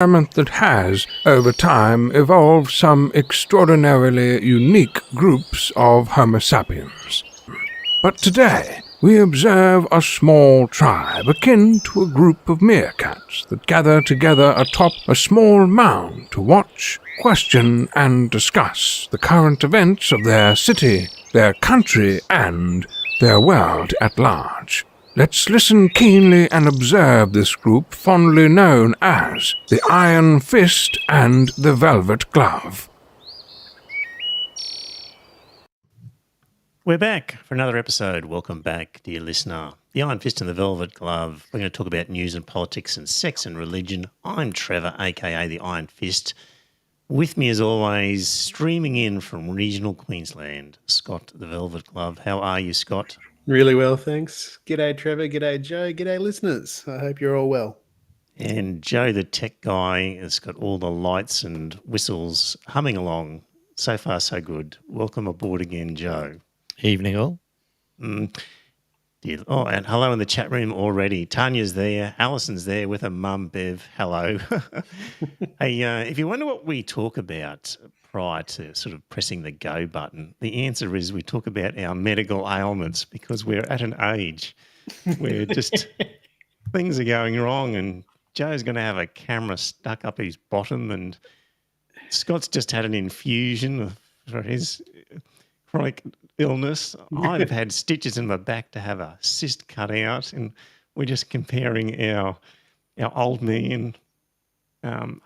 environment that has, over time, evolved some extraordinarily unique groups of Homo sapiens. But today, we observe a small tribe akin to a group of meerkats that gather together atop a small mound to watch, question, and discuss the current events of their city, their country, and their world at large. Let's listen keenly and observe this group fondly known as the Iron Fist and the Velvet Glove. We're back for another episode. Welcome back, dear listener. The Iron Fist and the Velvet Glove. We're going to talk about news and politics and sex and religion. I'm Trevor, a.k.a. the Iron Fist. With me, as always, streaming in from regional Queensland, Scott the Velvet Glove. How are you, Scott? Really well, thanks. G'day, Trevor. G'day, Joe. G'day, listeners. I hope you're all well. And Joe, the tech guy, has got all the lights and whistles humming along. So far, so good. Welcome aboard again, Joe. Evening all. And hello in the chat room already. Tanya's there. Alison's there with her mum, Bev. Hello. Hey, if you wonder what we talk about prior to sort of pressing the go button, the answer is we talk about our medical ailments because we're at an age where just things are going wrong and Joe's going to have a camera stuck up his bottom and Scott's just had an infusion for his chronic illness. I've had stitches in my back to have a cyst cut out, and we're just comparing our old man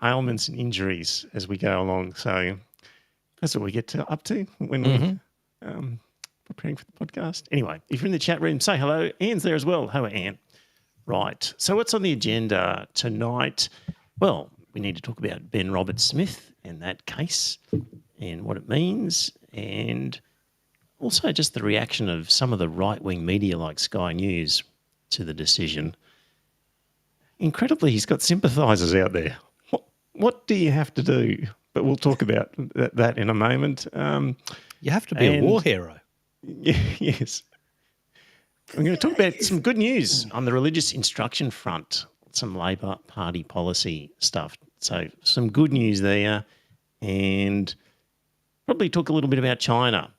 ailments and injuries as we go along. So that's what we get up to when we're preparing for the podcast. Anyway, if you're in the chat room, say hello. Anne's there as well. Hello, Anne. Right. So what's on the agenda tonight? Well, we need to talk about Ben Roberts-Smith and that case and what it means, and also just the reaction of some of the right-wing media like Sky News to the decision. Incredibly, he's got sympathisers out there. What do you have to do? But we'll talk about that in a moment. You have to be a war hero. Yes. I'm going to talk about some good news on the religious instruction front, some Labor Party policy stuff. So some good news there, and probably talk a little bit about China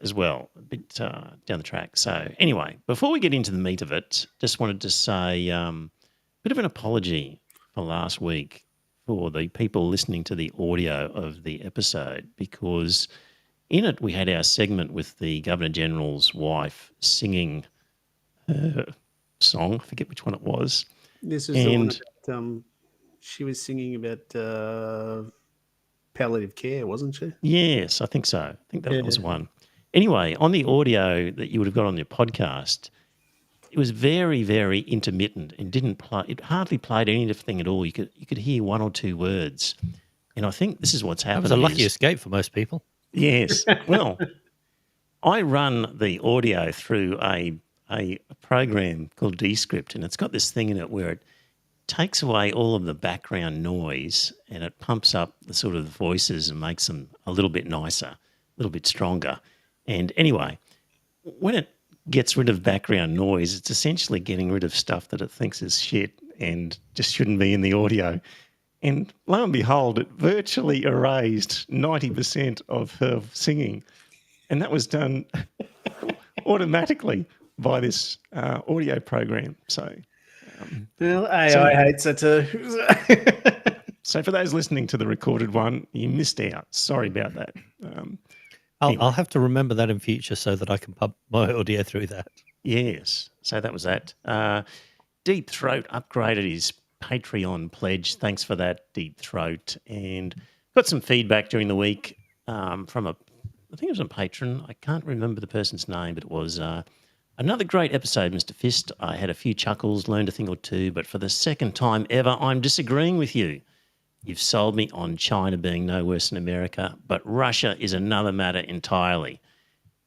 as well, a bit down the track. So anyway, before we get into the meat of it, just wanted to say a bit of an apology for last week for the people listening to the audio of the episode, because in it we had our segment with the Governor-General's wife singing her song. I forget which one it was. This is the one about, she was singing about palliative care, wasn't she? Yes, I think so. I think that was one. Anyway, on the audio that you would have got on your podcast, it was very, very intermittent and didn't play. It hardly played anything at all. You could hear one or two words, and I think this is what's happened. That was a lucky escape for most people. Yes. Well, I run the audio through a program called Descript, and it's got this thing in it where it takes away all of the background noise and it pumps up the sort of voices and makes them a little bit nicer, a little bit stronger. And anyway, when it gets rid of background noise, it's essentially getting rid of stuff that it thinks is shit and just shouldn't be in the audio. And lo and behold, it virtually erased 90% of her singing. And that was done automatically by this audio program. So, well, AI hates it too. So for those listening to the recorded one, you missed out. Sorry about that. Anyway. I'll have to remember that in future so that I can pump my audio through that. Yes. So that was that. Deep Throat upgraded his Patreon pledge. Thanks for that, Deep Throat. And got some feedback during the week from I think it was a patron. I can't remember the person's name, but it was another great episode, Mr. Fist. I had a few chuckles, learned a thing or two, but for the second time ever, I'm disagreeing with you. You've sold me on China being no worse than America, but Russia is another matter entirely.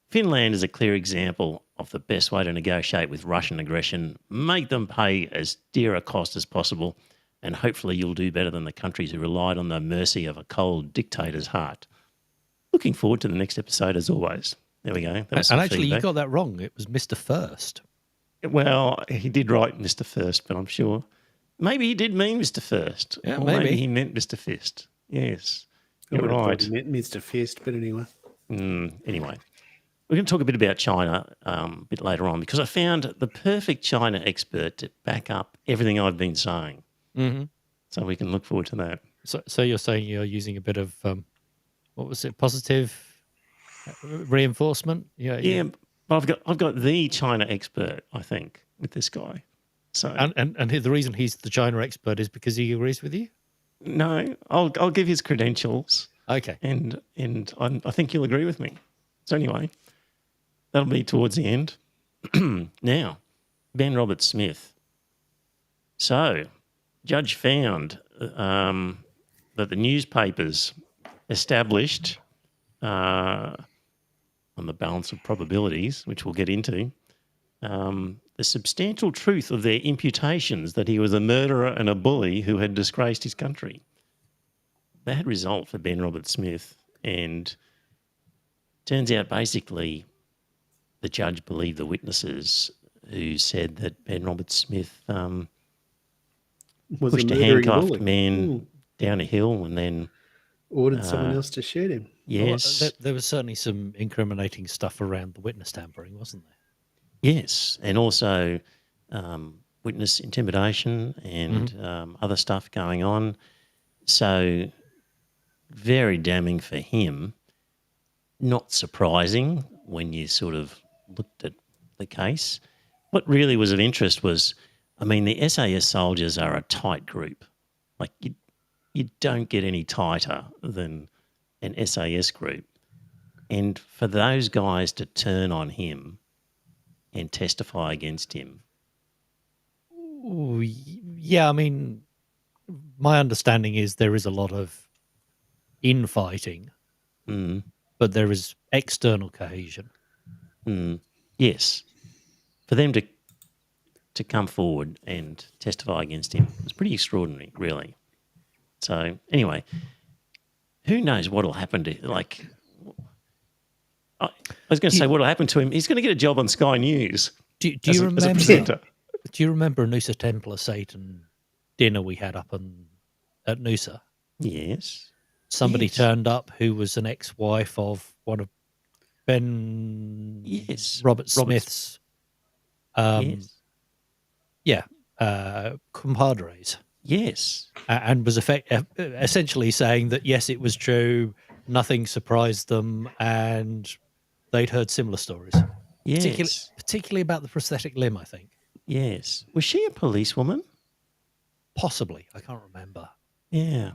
Finland is a clear example of the best way to negotiate with Russian aggression. Make them pay as dear a cost as possible, and hopefully you'll do better than the countries who relied on the mercy of a cold dictator's heart. Looking forward to the next episode as always. There we go. And actually, feedback. You got that wrong. It was Mr. First. Well, he did write Mr. First, but I'm sure Maybe he did mean Mr. First. Yeah, or maybe maybe. he meant Mr. Fist. Yes, I you're would have thought right. he meant Mr. Fist, but anyway. Anyway, we're going to talk a bit about China a bit later on because I found the perfect China expert to back up everything I've been saying. Mm-hmm. So we can look forward to that. So you're saying you're using a bit of what was it? Positive reinforcement? Yeah, but I've got the China expert, I think, with this guy. So And the reason he's the China expert is because he agrees with you. no, I'll give his credentials, Okay. and I think you'll agree with me. So anyway, that'll be towards the end. Now, Ben Roberts-Smith. So, judge found that the newspapers established on the balance of probabilities, which we'll get into, the substantial truth of their imputations that he was a murderer and a bully who had disgraced his country. Bad result for Ben Roberts-Smith, and turns out basically the judge believed the witnesses who said that Ben Roberts-Smith Was pushed a murdering handcuffed bully. man down a hill and then, Ordered someone else to shoot him. yes, Well, there was certainly some incriminating stuff around the witness tampering, wasn't there? yes, and also witness intimidation and other stuff going on. So very damning for him. Not surprising when you sort of looked at the case. What really was of interest was, I mean, the SAS soldiers are a tight group. Like you don't get any tighter than an SAS group. And for those guys to turn on him and testify against him. Ooh, yeah, I mean, my understanding is there is a lot of infighting, but there is external cohesion. Yes. For them to come forward and testify against him was pretty extraordinary, really. So anyway, who knows what will happen to, like, I was going to say what will happen to him. He's going to get a job on Sky News. Do you as a remember? presenter. Do you remember Noosa Templar Satan dinner we had up at Noosa? Yes. Somebody Yes. turned up who was an ex-wife of one of Ben Yes. Robert Smith's Yes. compadres, Yes. and was essentially saying that yes, it was true, nothing surprised them, and they'd heard similar stories, Yes. particularly about the prosthetic limb. I think Yes. Was she a policewoman? possibly, I can't remember. Yeah.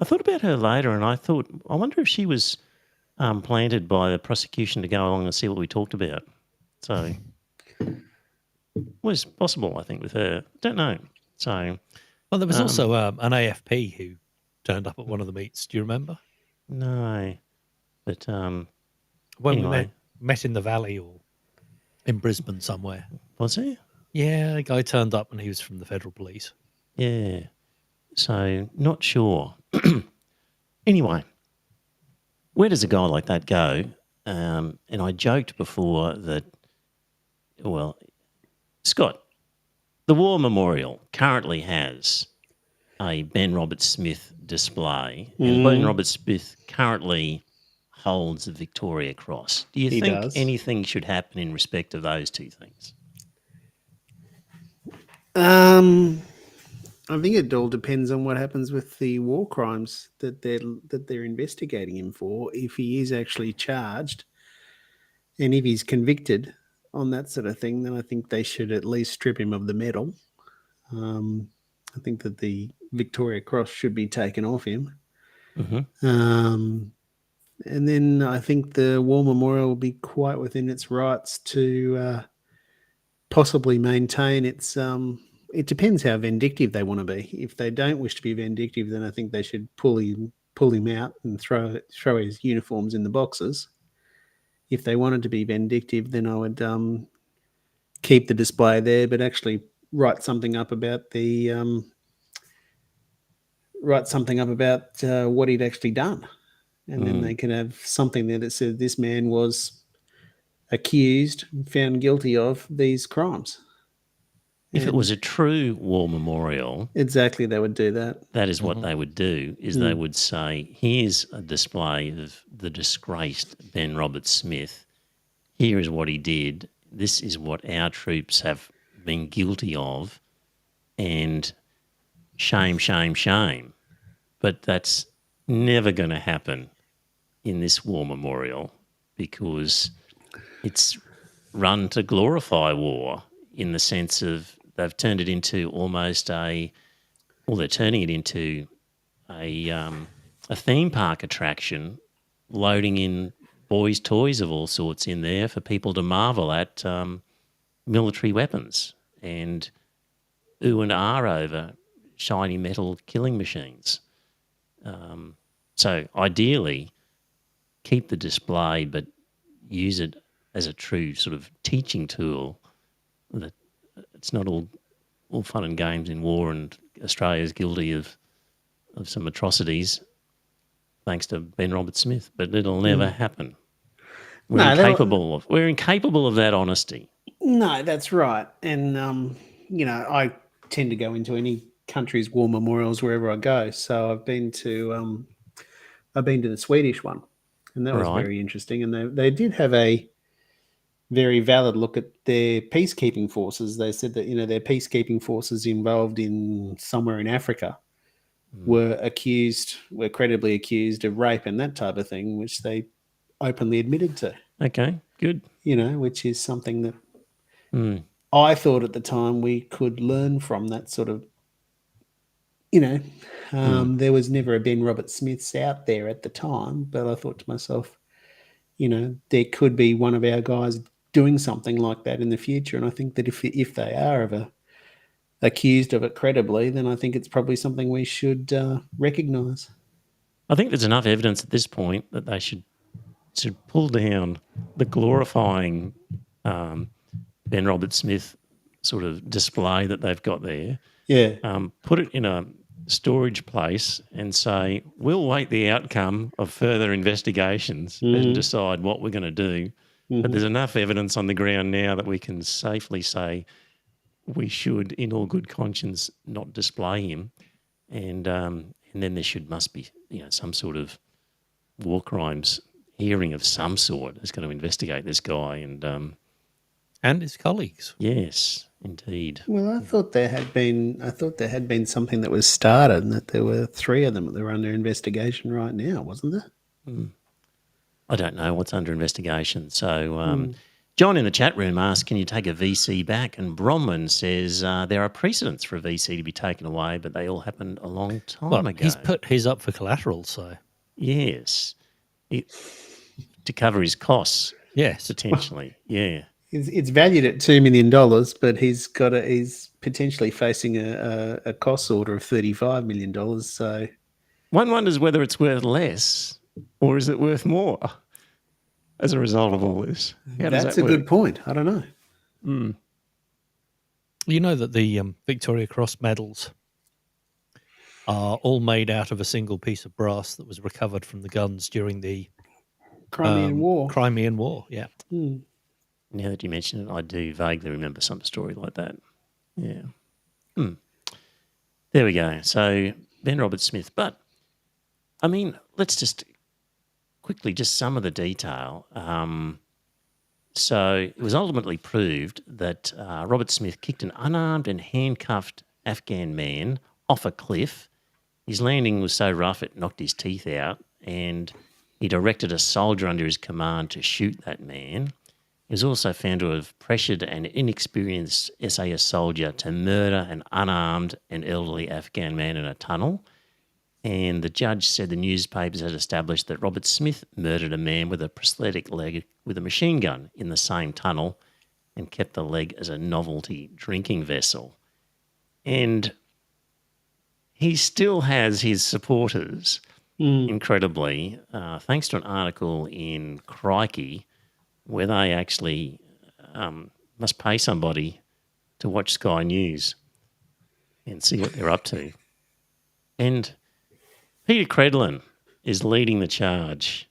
I thought about her later and I thought, I wonder if she was planted by the prosecution to go along and see what we talked about. So it was possible, I think, with her. Don't know. So Well, there was also an AFP who turned up at one of the meets. Do you remember no. But when anyway. we met in the valley or in Brisbane somewhere? Was he? Yeah, a guy turned up and he was from the Federal Police. Yeah. So not sure. Anyway, where does a guy like that go? And I joked before that, well, Scott, the War Memorial currently has a Ben Roberts-Smith display, and Ben Roberts-Smith currently holds the Victoria Cross. Do you He think does. anything should happen in respect of those two things? I think it all depends on what happens with the war crimes that they're investigating him for. If he is actually charged, and if he's convicted on that sort of thing, then I think they should at least strip him of the medal. I think that the Victoria Cross should be taken off him. And then I think the War Memorial will be quite within its rights to possibly maintain its. It depends how vindictive they want to be. If they don't wish to be vindictive, then I think they should pull him out and throw his uniforms in the boxes. If they wanted to be vindictive, then I would keep the display there, but actually write something up about what he'd actually done, and then they can have something there that said this man was accused and found guilty of these crimes. If it And was a true war memorial, exactly, they would do that. that is what they would do, is they would say, here's a display of the disgraced Ben Roberts-Smith. Here is what he did. This is what our troops have been guilty of. And shame, shame, shame. But that's never going to happen in this war memorial because it's run to glorify war in the sense of they've turned it into almost they're turning it into a theme park attraction, loading in boys' toys of all sorts in there for people to marvel at military weapons and ooh and ah over shiny metal killing machines. So ideally, keep the display, but use it as a true sort of teaching tool. That it's not all fun and games in war, and Australia's guilty of some atrocities, thanks to Ben Roberts-Smith. But it'll never happen. We're incapable of that honesty. No, that's right. And I tend to go into any country's war memorials wherever I go. So I've been to the Swedish one, and that was Right. very interesting. And they did have a very valid look at their peacekeeping forces. They said that their peacekeeping forces involved in somewhere in Africa were credibly accused of rape and that type of thing, which they openly admitted to. Okay, good. Which is something that I thought at the time we could learn from. That sort of, there was never a Ben Roberts-Smiths out there at the time, but I thought to myself, there could be one of our guys doing something like that in the future. And I think that if they are accused of it credibly, then I think it's probably something we should recognise. I think there's enough evidence at this point that they should pull down the glorifying Ben Roberts-Smith sort of display that they've got there. Yeah. Put it in a storage place and say, we'll wait the outcome of further investigations and decide what we're going to do. But there's enough evidence on the ground now that we can safely say we should, in all good conscience, not display him. And then must be some sort of war crimes hearing of some sort that's going to investigate this guy And his colleagues. Yes, indeed. Well, I thought there had been something that was started, and that there were 3 of them that were under investigation right now, wasn't there? I don't know what's under investigation. So John in the chat room asks, can you take a VC back? And Bronwyn says there are precedents for a VC to be taken away, but they all happened a long time ago. He's put his up for collateral, so. Yes. To cover his costs. Yes. Potentially, yeah. It's valued at $2 million, but he's potentially facing a cost order of $35 million. So one wonders whether it's worth less or is it worth more as a result of all this. That's a good point. I don't know. You know that the Victoria Cross medals are all made out of a single piece of brass that was recovered from the guns during the Crimean War. Crimean War, yeah. Now that you mention it, I do vaguely remember some story like that. Yeah. There we go. So Ben Roberts-Smith. But, I mean, let's just quickly some of the detail. So it was ultimately proved that Roberts-Smith kicked an unarmed and handcuffed Afghan man off a cliff. His landing was so rough it knocked his teeth out, and he directed a soldier under his command to shoot that man. He was also found to have pressured an inexperienced SAS soldier to murder an unarmed and elderly Afghan man in a tunnel. And the judge said the newspapers had established that Roberts-Smith murdered a man with a prosthetic leg with a machine gun in the same tunnel and kept the leg as a novelty drinking vessel. And he still has his supporters, incredibly, thanks to an article in Crikey, where they actually must pay somebody to watch Sky News and see what they're up to. And Peter Credlin is leading the charge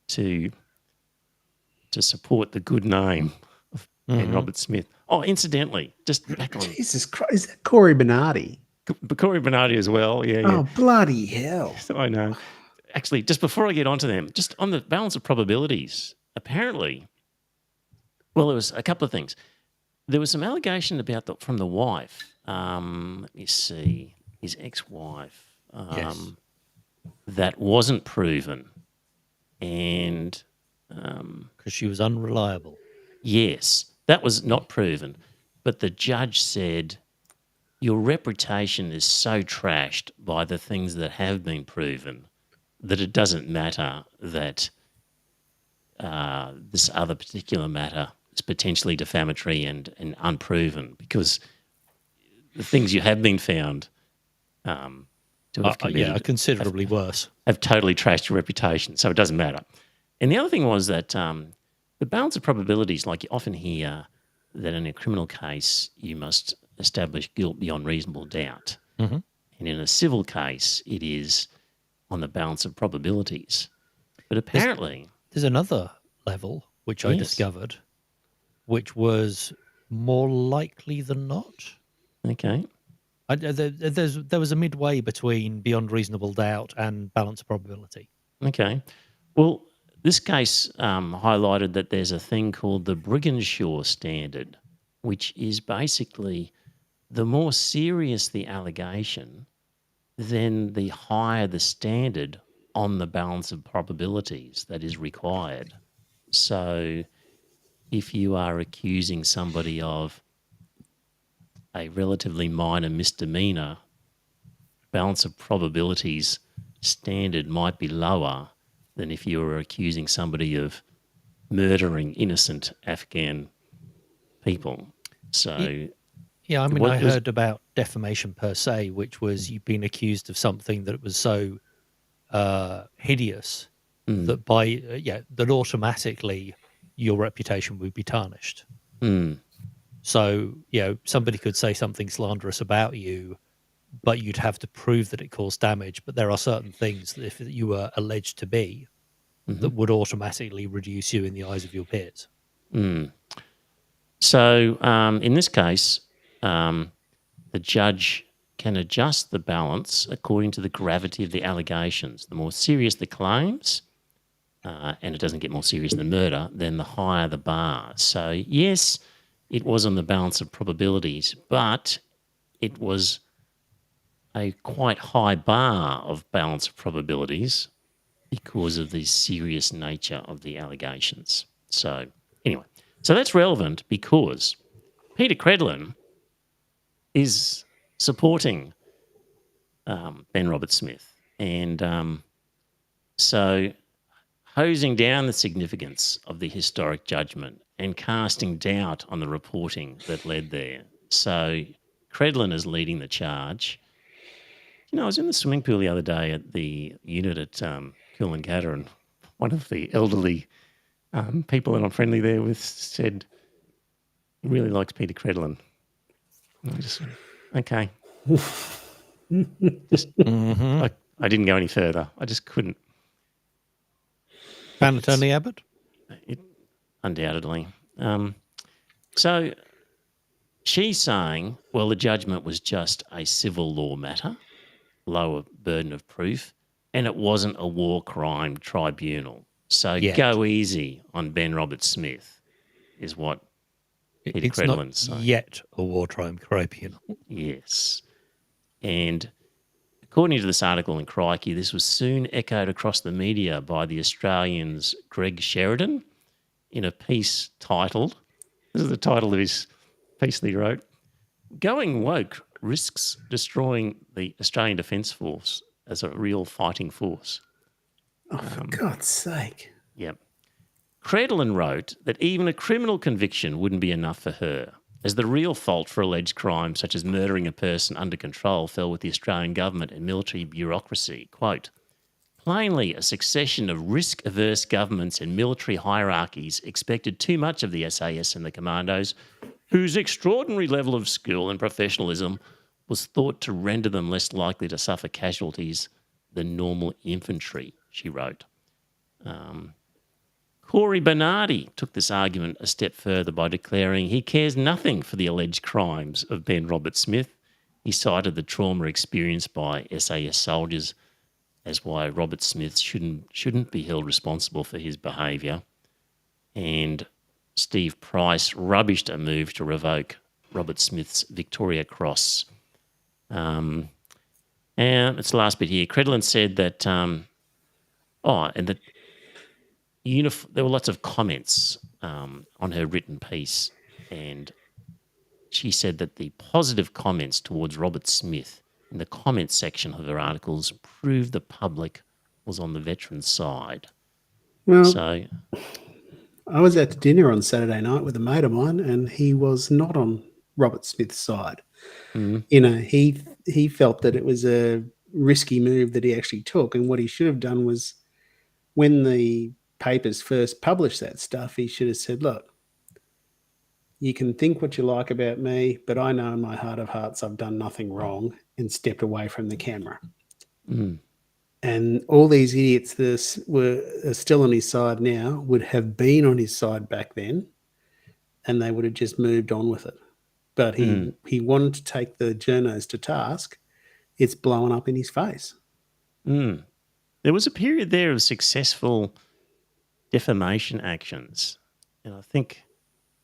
to support the good name of Ben Roberts-Smith. Oh, incidentally, just back on Jesus Christ, is that Corey Bernardi? Corey Bernardi as well. Yeah, yeah. Oh, bloody hell. I know. Actually, just before I get onto them, just on the balance of probabilities, apparently, well, there was a couple of things. There was some allegation about from the wife. Let me see, his ex-wife. Yes. That wasn't proven, and Because she was unreliable. yes, that was not proven. But the judge said, your reputation is so trashed by the things that have been proven that it doesn't matter that this other particular matter is potentially defamatory and unproven, because the things you have been found to have committed Yeah, considerably worse. have totally trashed your reputation, so it doesn't matter. And the other thing was that the balance of probabilities, like you often hear that in a criminal case you must establish guilt beyond reasonable doubt. Mhm. And in a civil case, it is on the balance of probabilities. But apparently, There's another level, which I Yes. discovered, which was more likely than not. okay, There was a midway between beyond reasonable doubt and balance of probability. okay. Well, this case highlighted that there's a thing called the Brigginshaw standard, which is basically the more serious the allegation, then the higher the standard on the balance of probabilities that is required. So if you are accusing somebody of a relatively minor misdemeanor, balance of probabilities standard might be lower than if you were accusing somebody of murdering innocent Afghan people. So Yeah, I mean, What I was- heard about defamation per se, which was you've been accused of something that was so hideous that that automatically your reputation would be tarnished. So, somebody could say something slanderous about you, but you'd have to prove that it caused damage. But there are certain things that if you were alleged to be, that would automatically reduce you in the eyes of your peers. So in this case, the judge can adjust the balance according to the gravity of the allegations. The more serious the claims, and it doesn't get more serious than murder, then the higher the bar. So yes, it was on the balance of probabilities, but it was a quite high bar of balance of probabilities because of the serious nature of the allegations. So anyway, so that's relevant because Peter Credlin is supporting Ben Roberts-Smith, and so hosing down the significance of the historic judgment and casting doubt on the reporting that led there. So Credlin is leading the charge. You know, I was in the swimming pool the other day at the unit at Coolangatta, and one of the elderly people that I'm friendly there with said he really likes Peter Credlin. And I just went, okay. I didn't go any further. I just couldn't. Ban Attorney Abbott? It, undoubtedly. So she's saying, well, the judgment was just a civil law matter, lower burden of proof, and it wasn't a war crime tribunal. So Yet. go easy on Ben Roberts-Smith is what Peter It's not Credlin's saying. yet a war crime tribunal. Yes. And according to this article in Crikey, this was soon echoed across the media by the Australian's Greg Sheridan in a piece titled, this is the title of his piece that he wrote, Going Woke Risks Destroying the Australian Defence Force as a Real Fighting Force. Oh, for God's sake. Yep. Credlin wrote that even a criminal conviction wouldn't be enough for her, as the real fault for alleged crimes such as murdering a person under control fell with the Australian government and military bureaucracy. Quote, plainly, a succession of risk-averse governments and military hierarchies expected too much of the SAS and the commandos, whose extraordinary level of skill and professionalism was thought to render them less likely to suffer casualties than normal infantry, she wrote. Corey Bernardi took this argument a step further by declaring he cares nothing for the alleged crimes of Ben Roberts-Smith. He cited the trauma experienced by SAS soldiers as why Roberts-Smith shouldn't be held responsible for his behaviour. And Steve Price rubbished a move to revoke Roberts-Smith's Victoria Cross. And it's the last bit here. Credlin said that, there were lots of comments on her written piece, and she said that the positive comments towards Roberts-Smith in the comments section of her articles proved the public was on the veteran's side. Well, So, I was at dinner on Saturday night with a mate of mine, and he was not on Robert Smith's side. mm, You know, he felt that it was a risky move that he actually took, and what he should have done was, when the papers first published that stuff, he should have said, "Look, you can think what you like about me, but I know in my heart of hearts I've done nothing wrong," and stepped away from the camera. mm, And all these idiots that are still on his side now would have been on his side back then, and they would have just moved on with it. But he wanted to take the journos to task. It's blowing up in his face. mm. There was a period there of successful defamation actions, and I think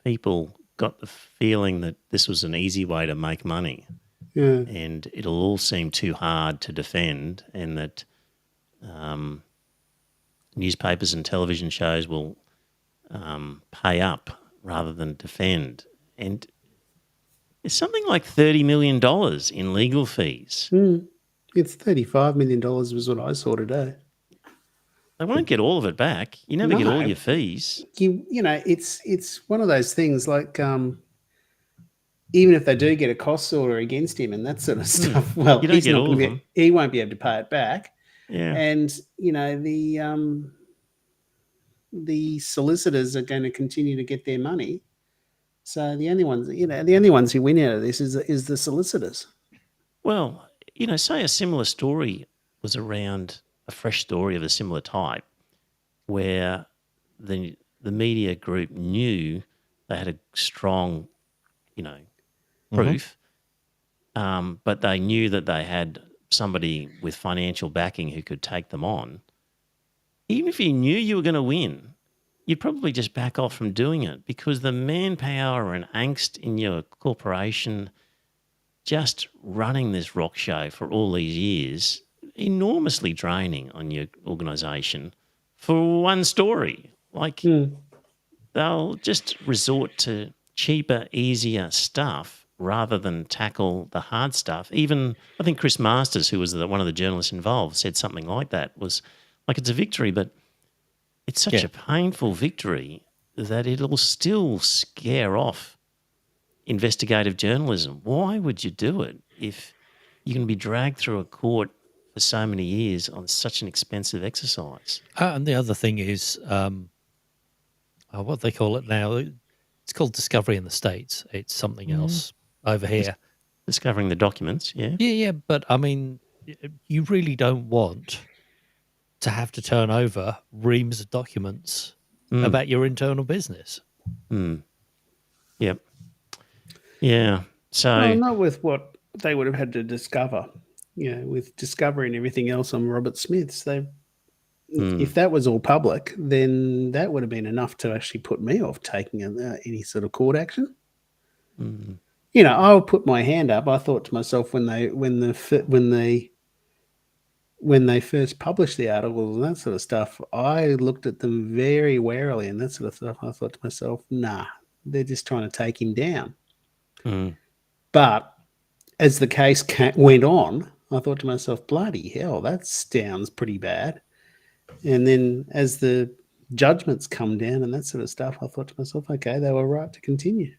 people got the feeling that this was an easy way to make money, Yeah. and it'll all seem too hard to defend, and that newspapers and television shows will pay up rather than defend. And it's something like $30 million in legal fees. It's $35 million was what I saw today. They won't get all of it back. You never get all No. your fees. You know, it's one of those things like, even if they do get a cost order against him and that sort of stuff, well, You don't get all of them. he won't be able to pay it back. Yeah. And you know, the solicitors are going to continue to get their money. So the only ones who win out of this is the solicitors. Well, say a similar story was around, a fresh story of a similar type, where the media group knew they had a strong, proof, but they knew that they had somebody with financial backing who could take them on. Even if you knew you were going to win, you'd probably just back off from doing it, because the manpower and angst in your corporation just running this rock show for all these years, enormously draining on your organisation for one story. Like, they'll just resort to cheaper, easier stuff rather than tackle the hard stuff. Even, I think Chris Masters, who was one of the journalists involved, said something like that, was like, it's a victory, but it's such a painful victory that it'll still scare off investigative journalism. Why would you do it if you can be dragged through a court for so many years on such an expensive exercise? And the other thing is, what they call it now, it's called discovery in the States. It's something else over here. Discovering the documents, yeah. Yeah, but I mean, you really don't want to have to turn over reams of documents about your internal business. Yep. Yeah. So, Well, not with what they would have had to discover. With Discovery and everything else on Robert Smith's, if that was all public, then that would have been enough to actually put me off taking any sort of court action. I'll put my hand up. I thought to myself when they first published the articles and that sort of stuff, I looked at them very warily and that sort of stuff. I thought to myself, nah, they're just trying to take him down. But as the case went on, I thought to myself, bloody hell, that sounds pretty bad. And then as the judgments come down and that sort of stuff, I thought to myself, okay, they were right to continue.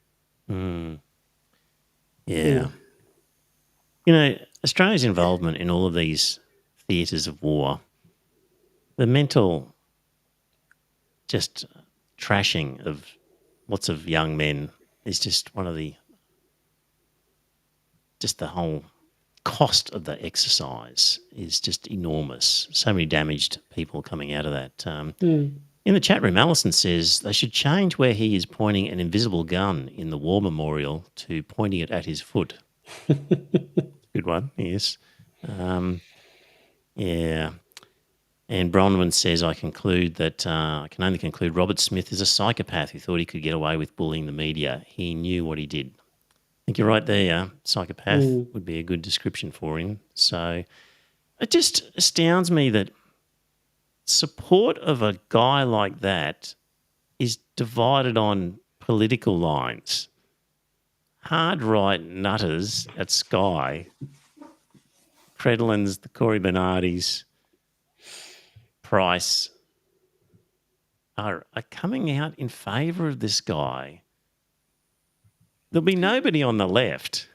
Yeah. Australia's involvement in all of these theatres of war, the mental just trashing of lots of young men is just the whole cost of the exercise is just enormous. So many damaged people coming out of that. In the chat room, Alison says they should change where he is pointing an invisible gun in the war memorial to pointing it at his foot. Good one, yes. Yeah. And Bronwyn says, I can only conclude Robert Smith is a psychopath who thought he could get away with bullying the media. He knew what he did. I think you're right there. Psychopath would be a good description for him. So it just astounds me that support of a guy like that is divided on political lines. Hard right nutters at Sky, Credlins, the Corey Bernardis, Price are coming out in favour of this guy. There'll be nobody on the left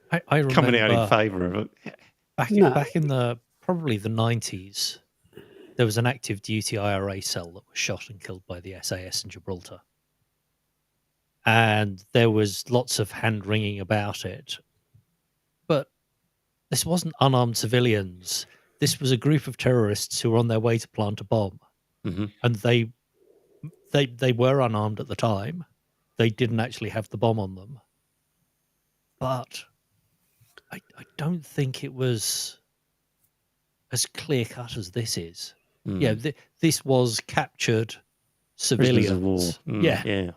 I remember coming out in favour of it. back in probably the 90s, there was an active duty IRA cell that was shot and killed by the SAS in Gibraltar. And there was lots of hand-wringing about it. But this wasn't unarmed civilians. This was a group of terrorists who were on their way to plant a bomb. Mm-hmm. And they were unarmed at the time. They didn't actually have the bomb on them. But I don't think it was as clear-cut as this is. Yeah, this was captured civilians. Prisoners of war. Yeah.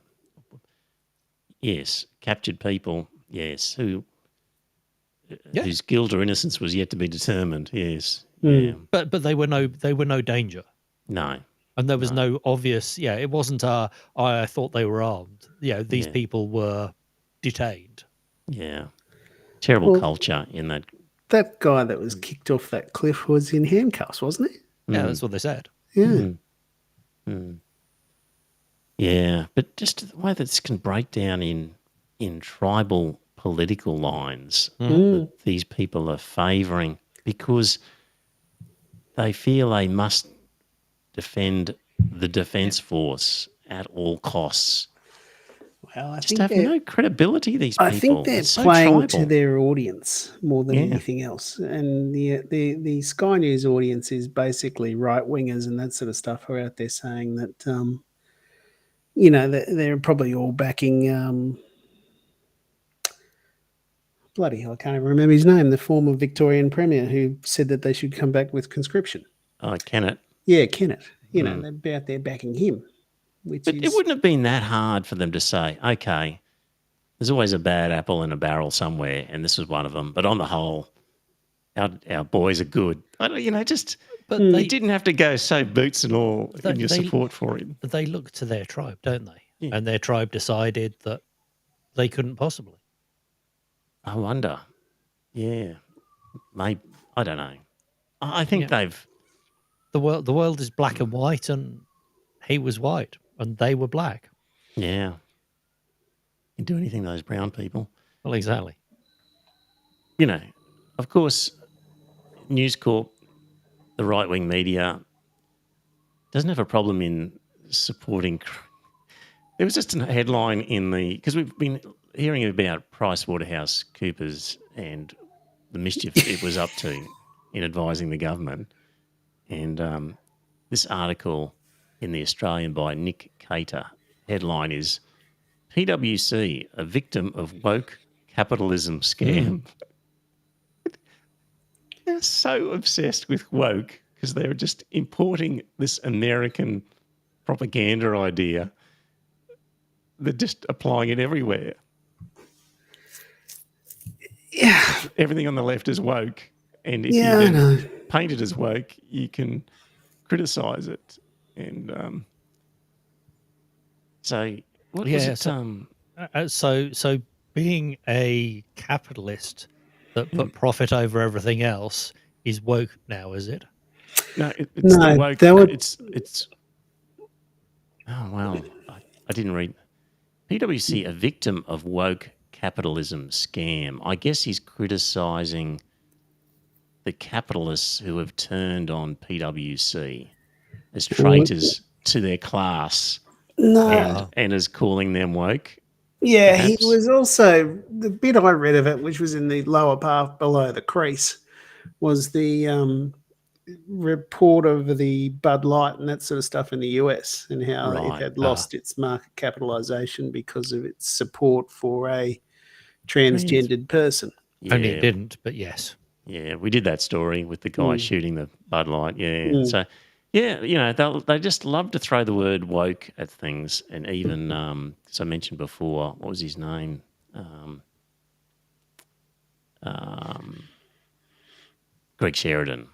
Yes, captured people, yes, whose guilt or innocence was yet to be determined, yes. Yeah. But they were no danger. No. And there was no obvious, it wasn't I thought they were armed. These people were detained. Yeah. Terrible culture in that. That guy that was kicked off that cliff was in handcuffs, wasn't he? Yeah, that's what they said. Yeah. Yeah, but just the way that this can break down in tribal political lines that these people are favouring because they feel they must defend the Defence Force at all costs. Well, I Just think have no credibility, these people. I think they're It's so playing to tribal. their audience more than anything else. And the Sky News audience is basically right wingers and that sort of stuff who are out there saying that, they're probably all backing, bloody hell, I can't even remember his name, the former Victorian Premier who said that they should come back with conscription. Oh, Kennett. Yeah, Kennett. They'd be out there backing him. But it wouldn't have been that hard for them to say, okay, there's always a bad apple in a barrel somewhere, and this was one of them. But on the whole, our boys are good. But they didn't have to go so boots and all in your support for him. They look to their tribe, don't they? Yeah. And their tribe decided that they couldn't possibly. I wonder. Yeah. Maybe, I don't know. I think they've... The world is black and white, and he was white, and they were black. Yeah. You do anything to those brown people. Well, exactly. Of course, News Corp, the right-wing media, doesn't have a problem in supporting... There was just a headline because we've been hearing about PricewaterhouseCoopers and the mischief it was up to in advising the government. And this article in The Australian by Nick Cater, headline is, PwC, a victim of woke capitalism scam. They're so obsessed with woke because they're just importing this American propaganda idea. They're just applying it everywhere. Yeah. Everything on the left is woke. And if you then paint it as woke, you can criticise it. And so what was it? So being a capitalist that put profit over everything else is woke now, is it? No, it's not woke. It's. Oh wow! I didn't read. PwC, a victim of woke capitalism scam. I guess he's criticising the capitalists who have turned on PwC as traitors to their class. No. And is calling them woke. Yeah, perhaps? he was also, the bit I read of it, which was in the lower part below the crease, was the report of the Bud Light and that sort of stuff in the US and how Right. it had lost its market capitalization because of its support for a transgendered person. Only it Yeah, didn't, but yes. yeah, we did that story with the guy shooting the Bud Light. Yeah, Mm. so yeah, you know, they just love to throw the word woke at things, and even as I mentioned before, what was his name? Greg Sheridan.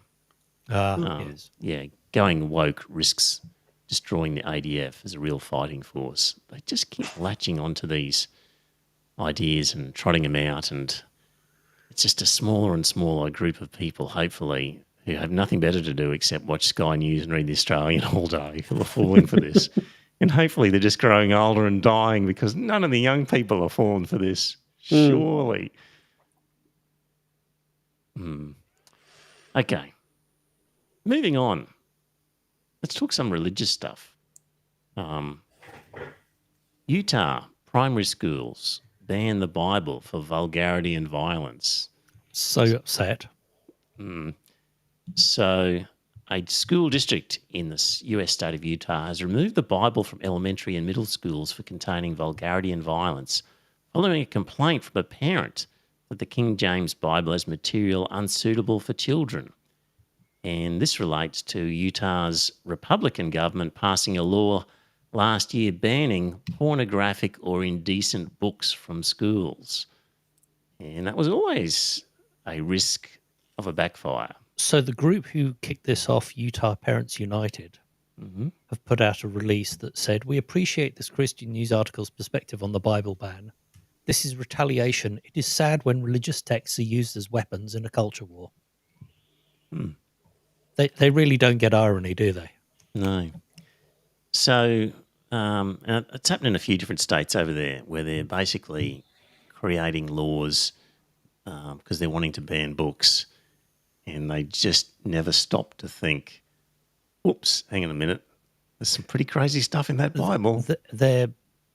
Yes. Yeah, going woke risks destroying the ADF as a real fighting force. They just keep latching onto these ideas and trotting them out, and it's just a smaller and smaller group of people, hopefully, who have nothing better to do except watch Sky News and read The Australian all day, who are falling for this. And hopefully they're just growing older and dying because none of the young people are falling for this. Surely. Okay. Moving on. Let's talk some religious stuff. Utah primary schools ban the Bible for vulgarity and violence. So upset. So, a school district in the US state of Utah has removed the Bible from elementary and middle schools for containing vulgarity and violence, following a complaint from a parent that the King James Bible has material unsuitable for children. And this relates to Utah's Republican government passing a law last year banning pornographic or indecent books from schools. And that was always a risk of a backfire. So the group who kicked this off, Utah Parents United, have put out a release that said, "We appreciate this Christian news article's perspective on the Bible ban. This is retaliation. It is sad when religious texts are used as weapons in a culture war." They really don't get irony, do they? No. So it's happening in a few different states over there where they're basically creating laws because they're wanting to ban books, and they just never stop to think, oops, hang on a minute, there's some pretty crazy stuff in that Bible. They're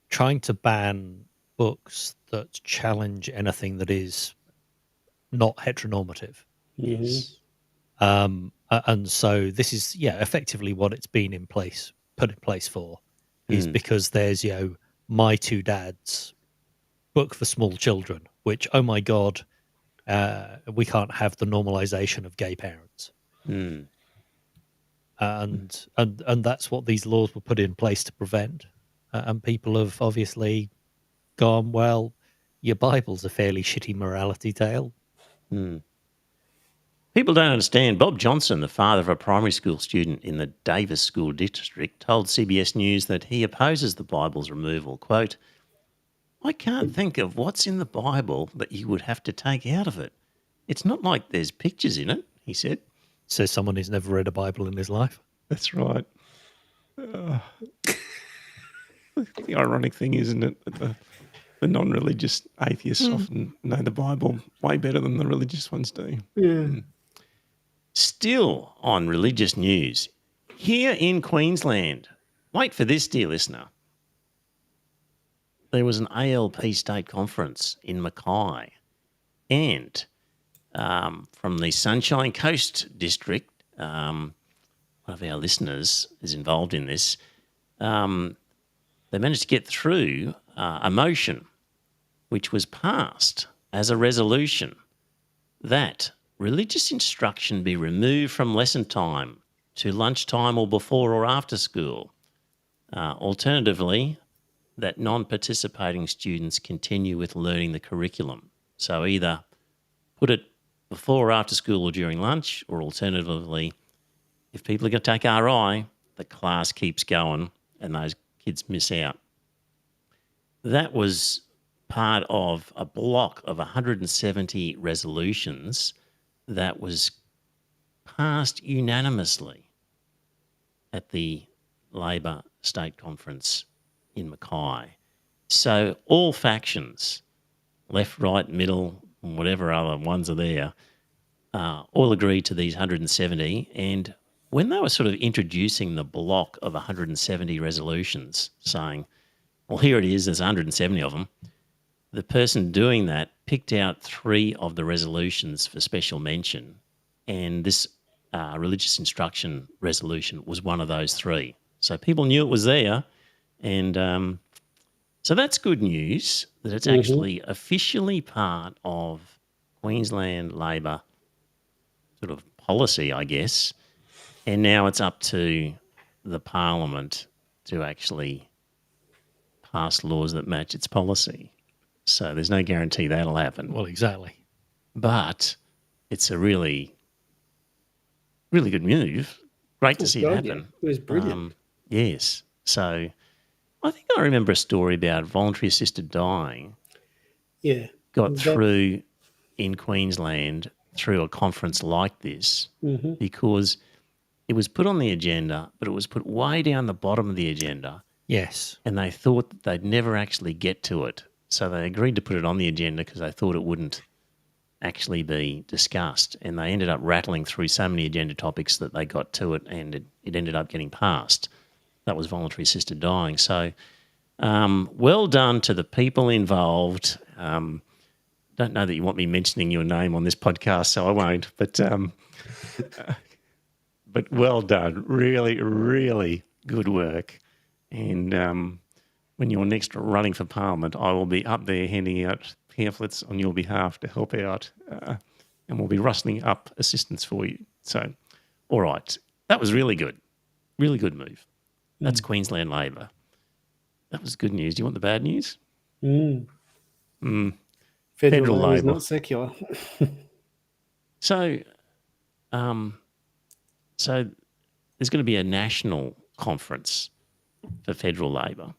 trying to ban books that challenge anything that is not heteronormative. Yes. And so this is, effectively what it's been put in place for, is because there's, My Two Dads book for small children, which, oh my God, we can't have the normalization of gay parents. And that's what these laws were put in place to prevent. And people have obviously gone, well, your Bible's a fairly shitty morality tale. People don't understand. Bob Johnson, the father of a primary school student in the Davis School District, told CBS News that he opposes the Bible's removal. Quote, "I can't think of what's in the Bible that you would have to take out of it. It's not like there's pictures in it," he said. Says someone who's never read a Bible in his life. That's right. The ironic thing, isn't it, that the non-religious atheists often know the Bible way better than the religious ones do. Yeah. Still on religious news, here in Queensland, wait for this, dear listener. There was an ALP state conference in Mackay, and from the Sunshine Coast district, one of our listeners is involved in this. They managed to get through a motion which was passed as a resolution that religious instruction be removed from lesson time to lunchtime or before or after school. Alternatively, that non-participating students continue with learning the curriculum. So either put it before or after school or during lunch, or alternatively, if people are going to take RI, the class keeps going and those kids miss out. That was part of a block of 170 resolutions that was passed unanimously at the Labor State Conference in Mackay. So all factions, left, right, middle, whatever other ones are there, all agreed to these 170. And when they were sort of introducing the block of 170 resolutions, saying, well, here it is, there's 170 of them, the person doing that picked out 3 of the resolutions for special mention, and this religious instruction resolution was one of those three. So people knew it was there, and so that's good news that it's actually officially part of Queensland Labor sort of policy, I guess. And now it's up to the Parliament to actually pass laws that match its policy. So there's no guarantee that'll happen. Well, exactly. But it's a really, really good move. Great to see it God, yeah. happen. It was brilliant. Yes. So I think I remember a story about voluntary assisted dying Yeah. got That- through in Queensland through a conference like this because it was put on the agenda, but it was put way down the bottom of the agenda, Yes. and they thought that they'd never actually get to it. So they agreed to put it on the agenda because they thought it wouldn't actually be discussed, and they ended up rattling through so many agenda topics that they got to it, and it ended up getting passed. That was voluntary assisted dying. So well done to the people involved. Don't know that you want me mentioning your name on this podcast, so I won't. But well done. Really, really good work. And when you're next running for Parliament, I will be up there handing out pamphlets on your behalf to help out, and we'll be rustling up assistance for you. So, all right. That was really good. Really good move. That's Queensland Labor. That was good news. Do you want the bad news? Federal Labor. is not secular. So, so there's going to be a national conference for federal Labor,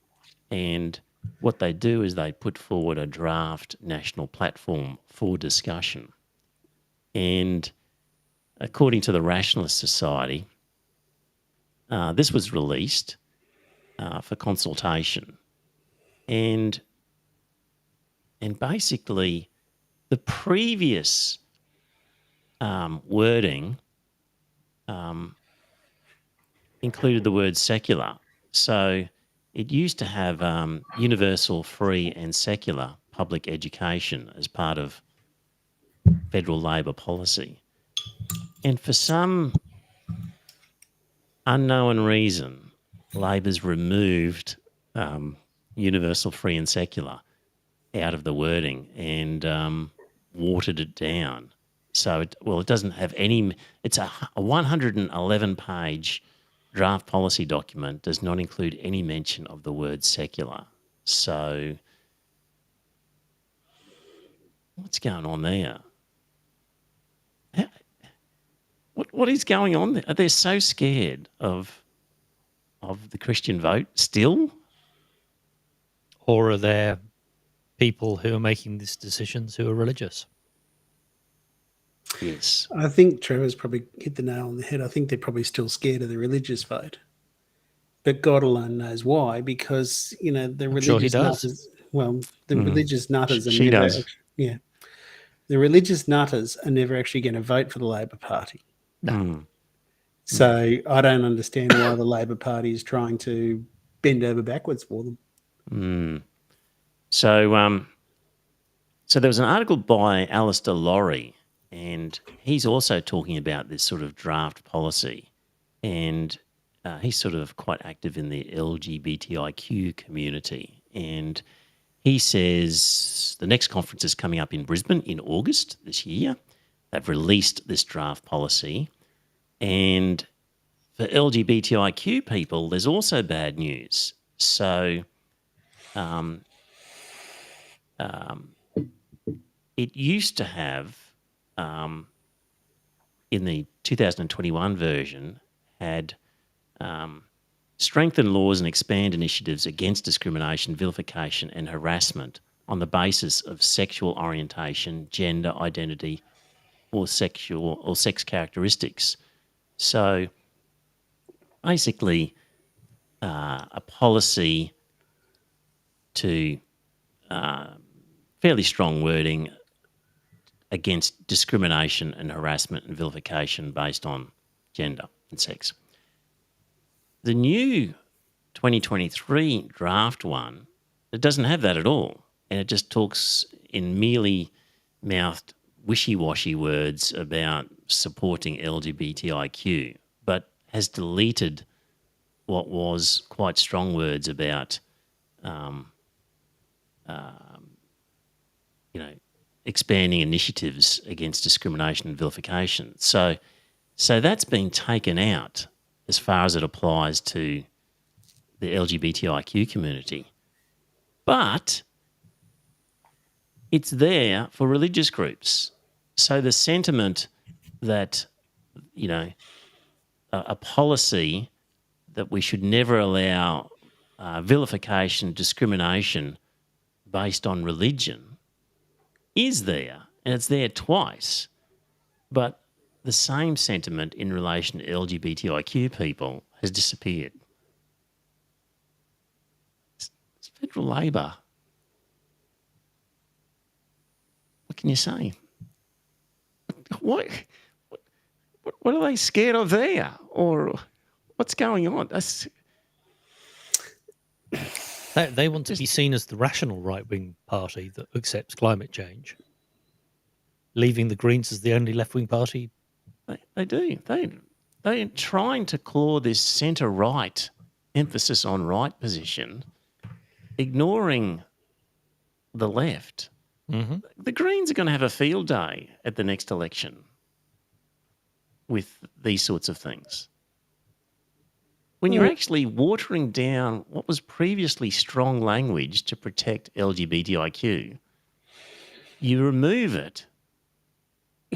and what they do is they put forward a draft national platform for discussion. And according to the Rationalist Society, this was released for consultation, and basically the previous wording included the word secular. So it used to have universal, free and secular public education as part of federal Labor policy. And for some unknown reason, Labor's removed universal, free and secular out of the wording and watered it down. So, it doesn't have any. It's a 111-page draft policy document, does not include any mention of the word secular. So, what's going on there? What is going on there? They're so scared of the Christian vote still? Or are there people who are making these decisions who are religious? Yes. I think Trevor's probably hit the nail on the head. I think they're probably still scared of the religious vote. But God alone knows why, because, the religious sure he does. nutters, the religious nutters She are never does. the religious nutters are never actually going to vote for the Labor Party. No. So I don't understand why the Labor Party is trying to bend over backwards for them. So, so there was an article by Alistair Laurie, and he's also talking about this sort of draft policy, and he's sort of quite active in the LGBTIQ community, and he says the next conference is coming up in Brisbane in August this year. They've released this draft policy, and for LGBTIQ people, there's also bad news. So, it used to have, in the 2021 version, had strengthen laws and expand initiatives against discrimination, vilification and harassment on the basis of sexual orientation, gender identity or sex characteristics. So basically a policy to fairly strong wording against discrimination and harassment and vilification based on gender and sex. The new 2023 draft one, it doesn't have that at all. And it just talks in mealy-mouthed wishy-washy words about supporting LGBTIQ, but has deleted what was quite strong words about, expanding initiatives against discrimination and vilification. So that's been taken out as far as it applies to the LGBTIQ community. But it's there for religious groups. So the sentiment that, a policy that we should never allow vilification, discrimination based on religion is there, and it's there twice. But the same sentiment in relation to LGBTIQ people has disappeared. It's federal Labor. What can you say? What are they scared of there? Or what's going on? They want to be seen as the rational right-wing party that accepts climate change, leaving the Greens as the only left-wing party. They do. They're trying to claw this centre-right emphasis on right position, ignoring the left. Mm-hmm. The Greens are going to have a field day at the next election with these sorts of things. When you're actually watering down what was previously strong language to protect LGBTIQ, you remove it,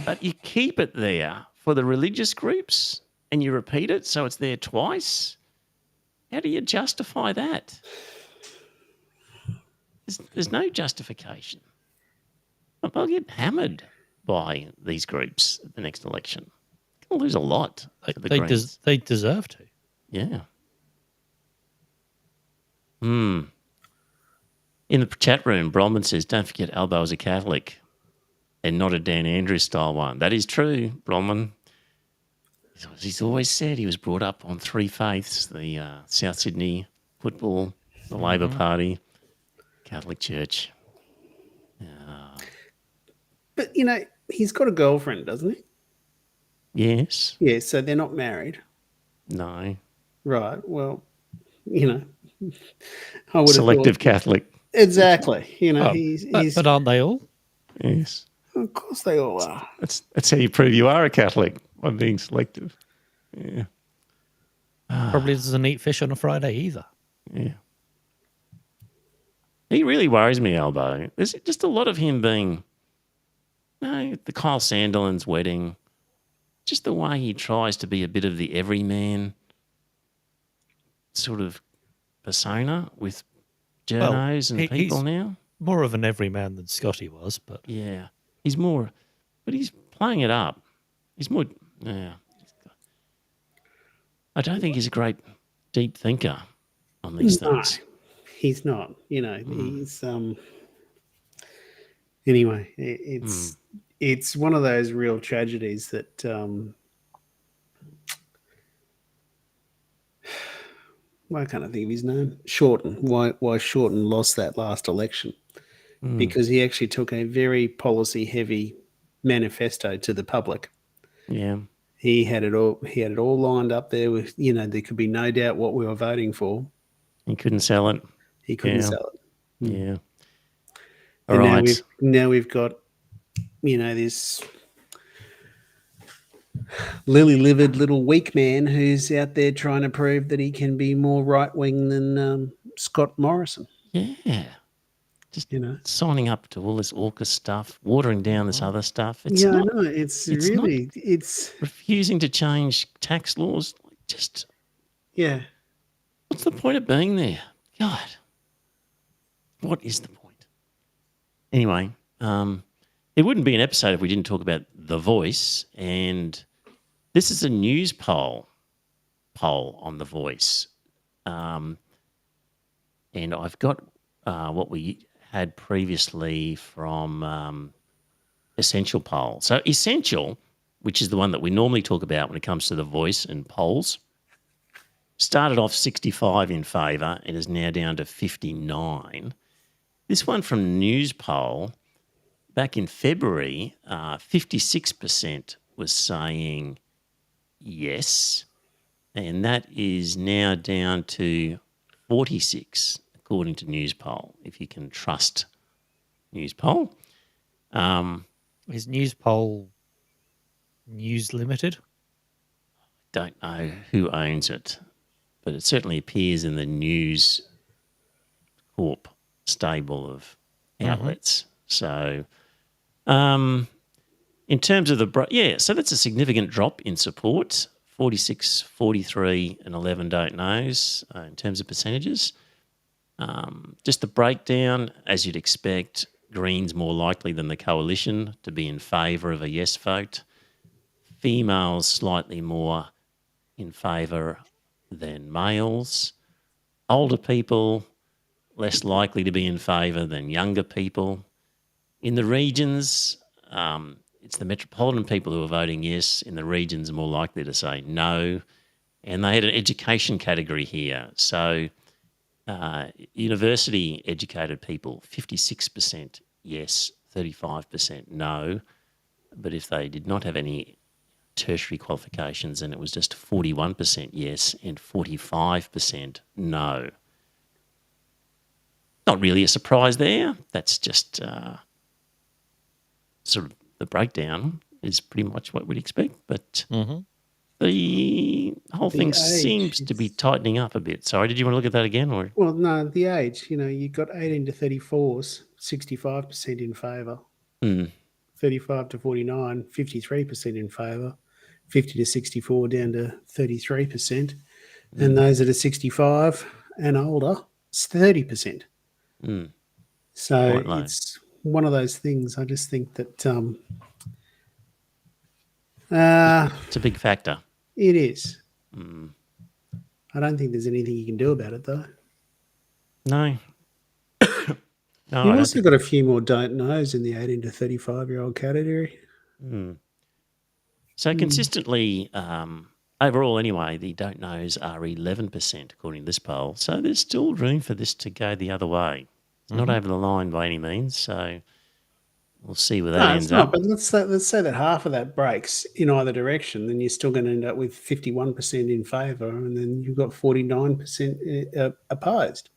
but you keep it there for the religious groups and you repeat it so it's there twice. How do you justify that? There's no justification. They'll get hammered by these groups at the next election. They'll lose a lot to the Greens. They deserve to. Yeah. In the chat room, Bronwyn says, don't forget Albo is a Catholic and not a Dan Andrews style one. That is true, Bronwyn. He's always said he was brought up on three faiths, the South Sydney football, the Labor Party, Catholic Church. But, he's got a girlfriend, doesn't he? Yes. Yeah, so they're not married. No. Right. Well, I would Selective have thought, Catholic. exactly. But aren't they all? Yes. Of course they all are. That's how you prove you are a Catholic, by being selective. Yeah. Probably doesn't eat fish on a Friday either. Yeah. He really worries me, Albo. There's just a lot of him being, the Kyle Sandilands wedding, just the way he tries to be a bit of the everyman sort of persona with journos and people now. More of an everyman than Scotty was, but Yeah. He's more, but he's playing it up. He's more, I don't think he's a great deep thinker on these things. He's not. He's anyway. It's one of those real tragedies that why can't I think of his name? Shorten. Why Shorten lost that last election? Because he actually took a very policy-heavy manifesto to the public. Yeah. He had it all lined up there with, there could be no doubt what we were voting for. He couldn't sell it. He couldn't sell it. Yeah. And All right. now we've got, this lily-livered little weak man who's out there trying to prove that he can be more right-wing than Scott Morrison. Yeah. Just You signing up to all this AUKUS stuff, watering down this other stuff. It's yeah, not I know. It's really, refusing to change tax laws. Just yeah. what's the point of being there? God, what is the point? Anyway, it wouldn't be an episode if we didn't talk about The Voice, and this is a news poll on The Voice, and I've got what we had previously from Essential Poll. So Essential, which is the one that we normally talk about when it comes to The Voice and polls, started off 65 in favour and is now down to 59. This one from News Poll, back in February, 56% was saying yes, and that is now down to 46, according to Newspoll, if you can trust Newspoll. Is Newspoll News Limited? Don't know who owns it, but it certainly appears in the News Corp stable of outlets. So, in terms of so that's a significant drop in support. 46, 43, and 11 don't knows in terms of percentages. Just the breakdown, as you'd expect, Greens more likely than the coalition to be in favour of a yes vote. Females slightly more in favour than males. Older people less likely to be in favour than younger people. In the regions, it's the metropolitan people who are voting yes. In the regions, more likely to say no. And they had an education category here. So university-educated people, 56% yes, 35% no. But if they did not have any tertiary qualifications, then it was just 41% yes and 45% no. Not really a surprise there. That's just sort of the breakdown is pretty much what we'd expect. But the whole thing seems to be tightening up a bit. Sorry, did you want to look at that again? Or Well, no, the age, you've got 18 to 34s, 65% in favour. 35 to 49, 53% in favour. 50 to 64 down to 33%. And those that are 65 and older, it's 30%. So it's one of those things. I just think that it's a big factor. It is. I don't think there's anything you can do about it, though. No. No, You've also got a few more don't knows in the 18 to 35-year-old category. So consistently, overall anyway, the don't knows are 11% according to this poll. So there's still room for this to go the other way. It's not over the line by any means. So we'll see where that ends up. But let's say that half of that breaks in either direction, then you're still going to end up with 51% in favour, and then you've got 49% opposed.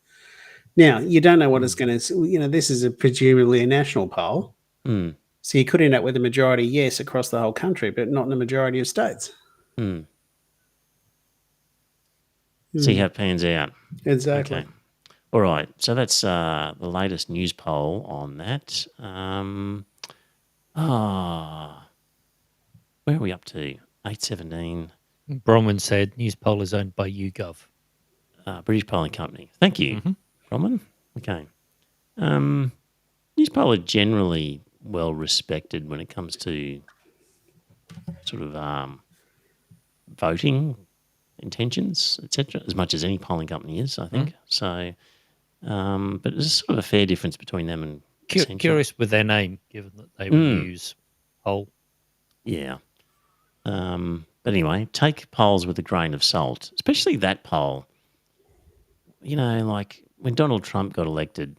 Now, you don't know what it's going to. This is presumably a national poll, so you could end up with a majority yes across the whole country, but not in a majority of states. See how it pans out. Exactly. Okay. All right, so that's the latest news poll on that. Where are we up to? 8:17. Bronwyn said Newspoll is owned by YouGov. British Polling Company. Thank you, Bronwyn. Okay. Newspoll are generally well respected when it comes to sort of voting intentions, etc., as much as any polling company is, I think. So... but there's sort of a fair difference between them and curious with their name, given that they would use poll. Yeah. But anyway, take polls with a grain of salt, especially that poll. Like when Donald Trump got elected,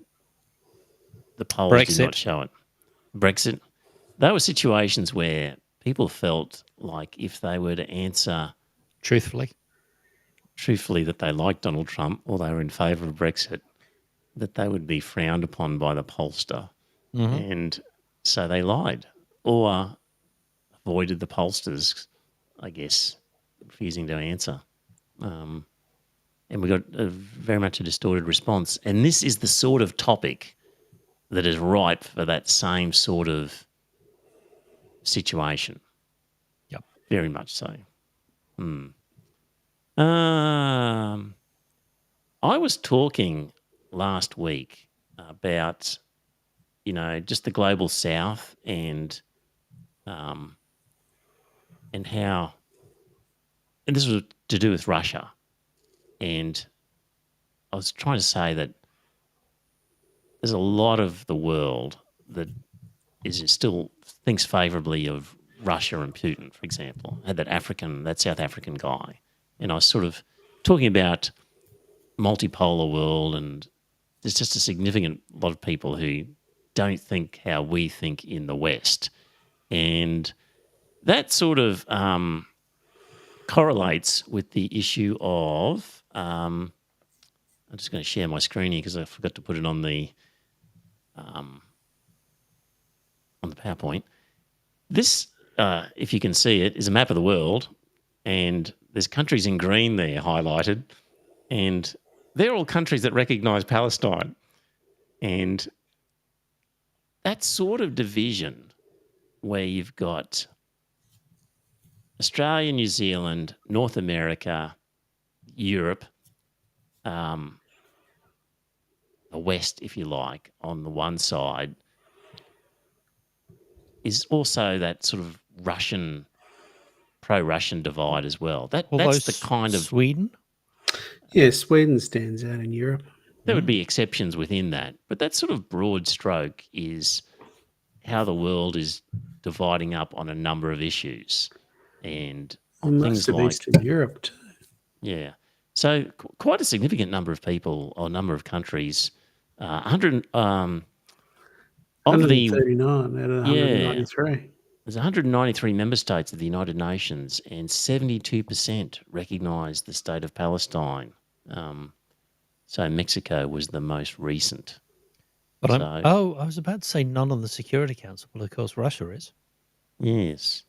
the polls did not show it. Brexit. There were situations where people felt like if they were to answer truthfully that they liked Donald Trump or they were in favour of Brexit, that they would be frowned upon by the pollster. And so they lied or avoided the pollsters, I guess, refusing to answer. And we got very much a distorted response. And this is the sort of topic that is ripe for that same sort of situation. Yep. Very much so. I was talking last week about, just the global south and how, and this was to do with Russia. And I was trying to say that there's a lot of the world that still thinks favourably of Russia and Putin, for example, had that South African guy. And I was sort of talking about multipolar world, and there's just a significant lot of people who don't think how we think in the West. And that sort of correlates with the issue of I'm just going to share my screen here because I forgot to put it on the PowerPoint. This, if you can see it, is a map of the world, and there's countries in green there highlighted, and they're all countries that recognise Palestine. And that sort of division where you've got Australia, New Zealand, North America, Europe, the West, if you like, on the one side, is also that sort of pro-Russian divide as well. That's the kind of... Sweden? Yeah, Sweden stands out in Europe. There would be exceptions within that, but that sort of broad stroke is how the world is dividing up on a number of issues. And things most of like... Eastern Europe too. Yeah. So quite a significant number of people or number of countries, 100... of the 139 out of 193. There's 193 member states of the United Nations, and 72% recognise the state of Palestine. So Mexico was the most recent. But I was about to say none on the Security Council, but of course Russia is. Yes.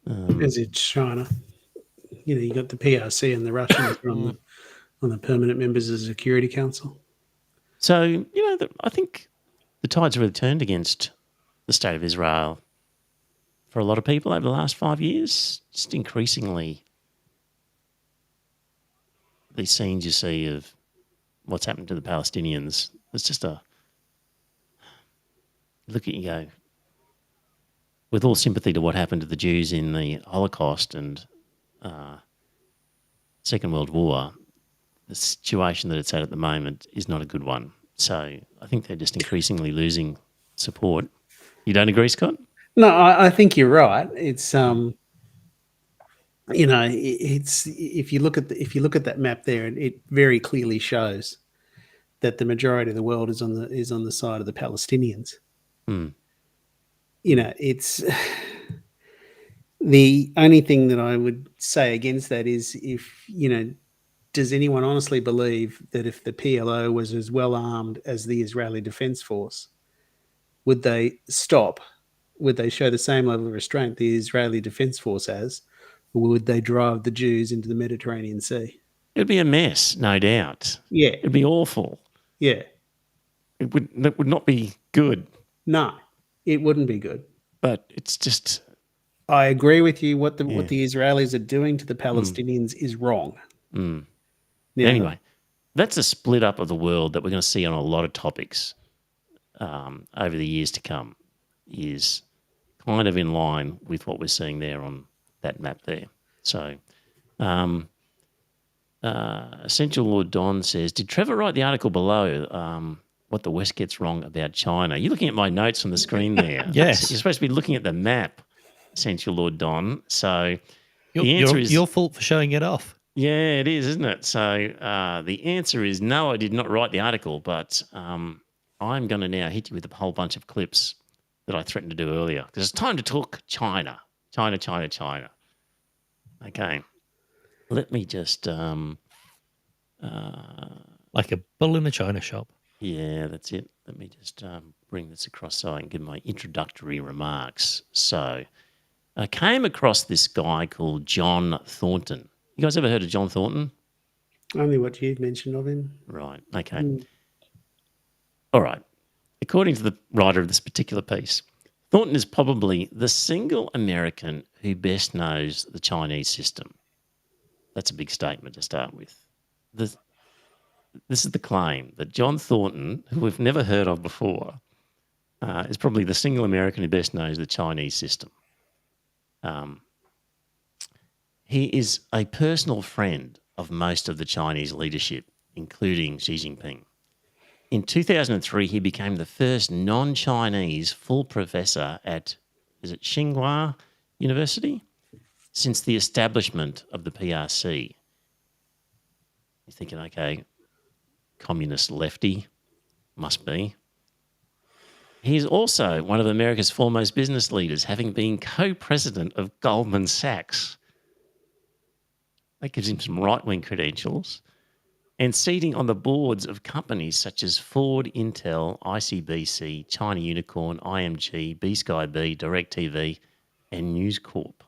As it's China. You got the PRC and the Russians on the permanent members of the Security Council. So, I think the tide's really turned against the state of Israel for a lot of people over the last 5 years. Just increasingly, these scenes you see of what's happened to the Palestinians, it's just look at you go, with all sympathy to what happened to the Jews in the Holocaust and Second World War, the situation that it's at the moment is not a good one. So I think they're just increasingly losing support. You don't agree, Scott? No, I think you're right. It's it's if you look at that map there, it very clearly shows that the majority of the world is on the side of the Palestinians. It's the only thing that I would say against that is does anyone honestly believe that if the PLO was as well armed as the Israeli Defense Force, would they stop? Would they show the same level of restraint the Israeli Defense Force has, or would they drive the Jews into the Mediterranean Sea? It'd be a mess, no doubt. Yeah. It'd be awful. Yeah. That would not be good. No, it wouldn't be good. But it's just... I agree with you. What the Israelis are doing to the Palestinians is wrong. Yeah. Anyway, that's a split up of the world that we're going to see on a lot of topics over the years to come, is kind of in line with what we're seeing there on that map there. So Essential Lord Don says, did Trevor write the article below what the West gets wrong about China? You're looking at my notes on the screen there. Yes. You're supposed to be looking at the map, Essential Lord Don. So the answer is... your fault for showing it off. Yeah, it is, isn't it? So the answer is no, I did not write the article, but I'm going to now hit you with a whole bunch of clips that I threatened to do earlier, because it's time to talk China. China. Okay. Let me just... like a bull in a china shop. Yeah, that's it. Let me just bring this across so I can give my introductory remarks. So I came across this guy called John Thornton. You guys ever heard of John Thornton? Only what you've mentioned of him. Right, okay. All right. According to the writer of this particular piece, Thornton is probably the single American who best knows the Chinese system. That's a big statement to start with. This is the claim that John Thornton, who we've never heard of before, is probably the single American who best knows the Chinese system. He is a personal friend of most of the Chinese leadership, including Xi Jinping. In 2003, he became the first non-Chinese full professor at, is it Tsinghua University? Since the establishment of the PRC. You're thinking, okay, communist lefty, must be. He's also one of America's foremost business leaders, having been co-president of Goldman Sachs. That gives him some right-wing credentials. And seating on the boards of companies such as Ford, Intel, ICBC, China Unicorn, IMG, B-Sky-B, DirecTV, and News Corp.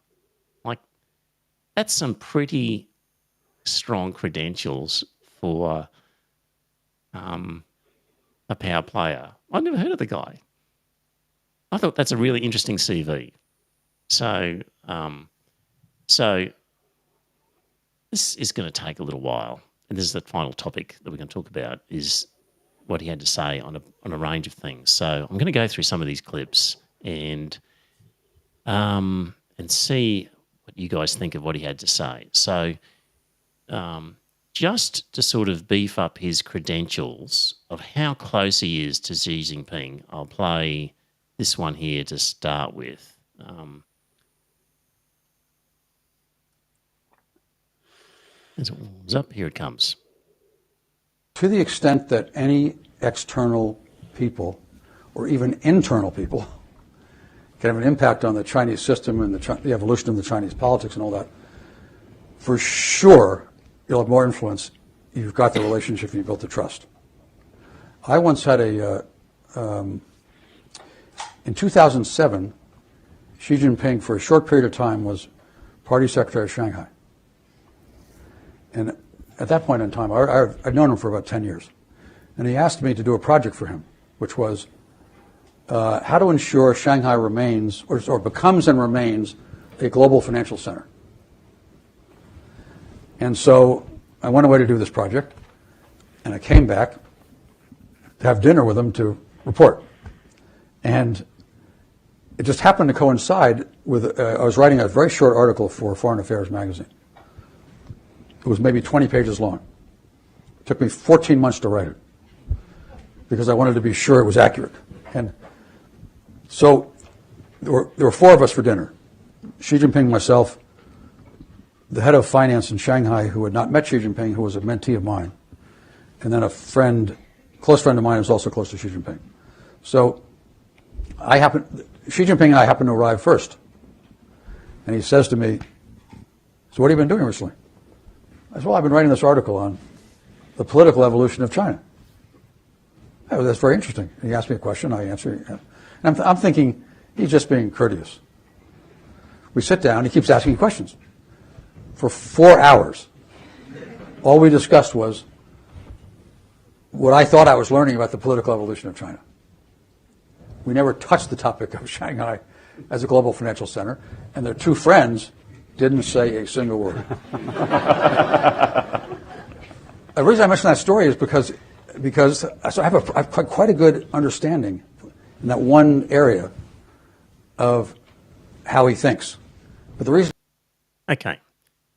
Like, that's some pretty strong credentials for a power player. I've never heard of the guy. I thought that's a really interesting CV. So this is going to take a little while. And this is the final topic that we're going to talk about, is what he had to say on a range of things. So I'm going to go through some of these clips and see what you guys think of what he had to say. So just to sort of beef up his credentials of how close he is to Xi Jinping, I'll play this one here to start with. As it warms up, here it comes. To the extent that any external people or even internal people can have an impact on the Chinese system and the evolution of the Chinese politics and all that, for sure you'll have more influence. You've got the relationship and you've built the trust. I once had in 2007, Xi Jinping for a short period of time was party secretary of Shanghai. And at that point in time, I'd known him for about 10 years. And he asked me to do a project for him, which was how to ensure Shanghai remains, or becomes and remains, a global financial center. And so I went away to do this project, and I came back to have dinner with him to report. And it just happened to coincide with, I was writing a very short article for Foreign Affairs magazine. It was maybe 20 pages long. It took me 14 months to write it because I wanted to be sure it was accurate. And so there were four of us for dinner. Xi Jinping, myself, the head of finance in Shanghai who had not met Xi Jinping, who was a mentee of mine, and then a close friend of mine who was also close to Xi Jinping. So Xi Jinping and I happened to arrive first. And he says to me, "So what have you been doing recently?" I said, "Well, I've been writing this article on the political evolution of China." Oh, that's very interesting. And he asked me a question, I answered. And I'm thinking, he's just being courteous. We sit down, he keeps asking questions. For 4 hours, all we discussed was what I thought I was learning about the political evolution of China. We never touched the topic of Shanghai as a global financial center, and their two friends didn't say a single word. The reason I mention that story is because I have quite a good understanding in that one area of how he thinks. But the reason... Okay.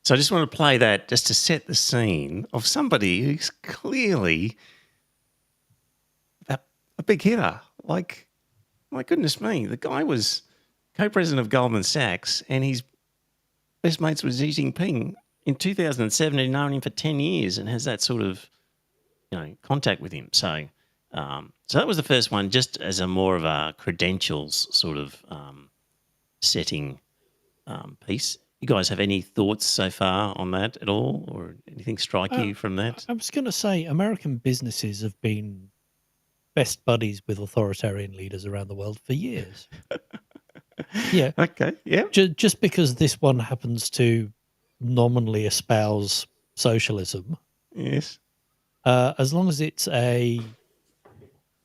So I just want to play that just to set the scene of somebody who's clearly a big hitter. Like, my goodness me, the guy was co-president of Goldman Sachs and he's best mates with Xi Jinping in 2007. He'd known him for 10 years and has that sort of, contact with him. So that was the first one, just as a more of a credentials sort of setting piece. You guys have any thoughts so far on that at all, or anything strike you from that? I was going to say, American businesses have been best buddies with authoritarian leaders around the world for years. Yeah. Okay. Yeah. Just because this one happens to nominally espouse socialism. Yes. As long as it's a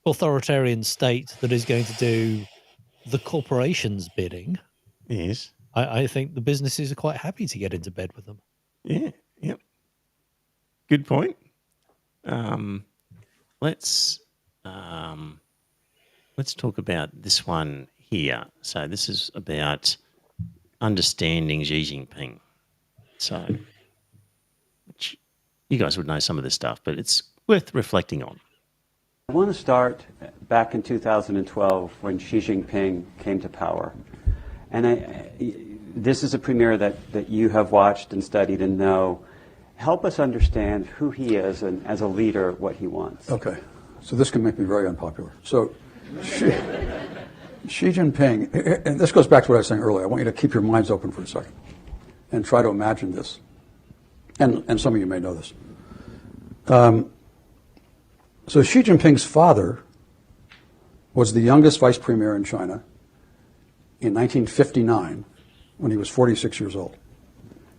authoritarian state that is going to do the corporation's bidding. Yes. I think the businesses are quite happy to get into bed with them. Yeah. Yep. Good point. Let's talk about this one here. So this is about understanding Xi Jinping. So, which you guys would know some of this stuff, but it's worth reflecting on. I want to start back in 2012 when Xi Jinping came to power. And this is a premier that you have watched and studied and know. Help us understand who he is and as a leader, what he wants. Okay. So this can make me very unpopular. So Xi Jinping, and this goes back to what I was saying earlier. I want you to keep your minds open for a second and try to imagine this. And some of you may know this. So Xi Jinping's father was the youngest vice premier in China in 1959 when he was 46 years old.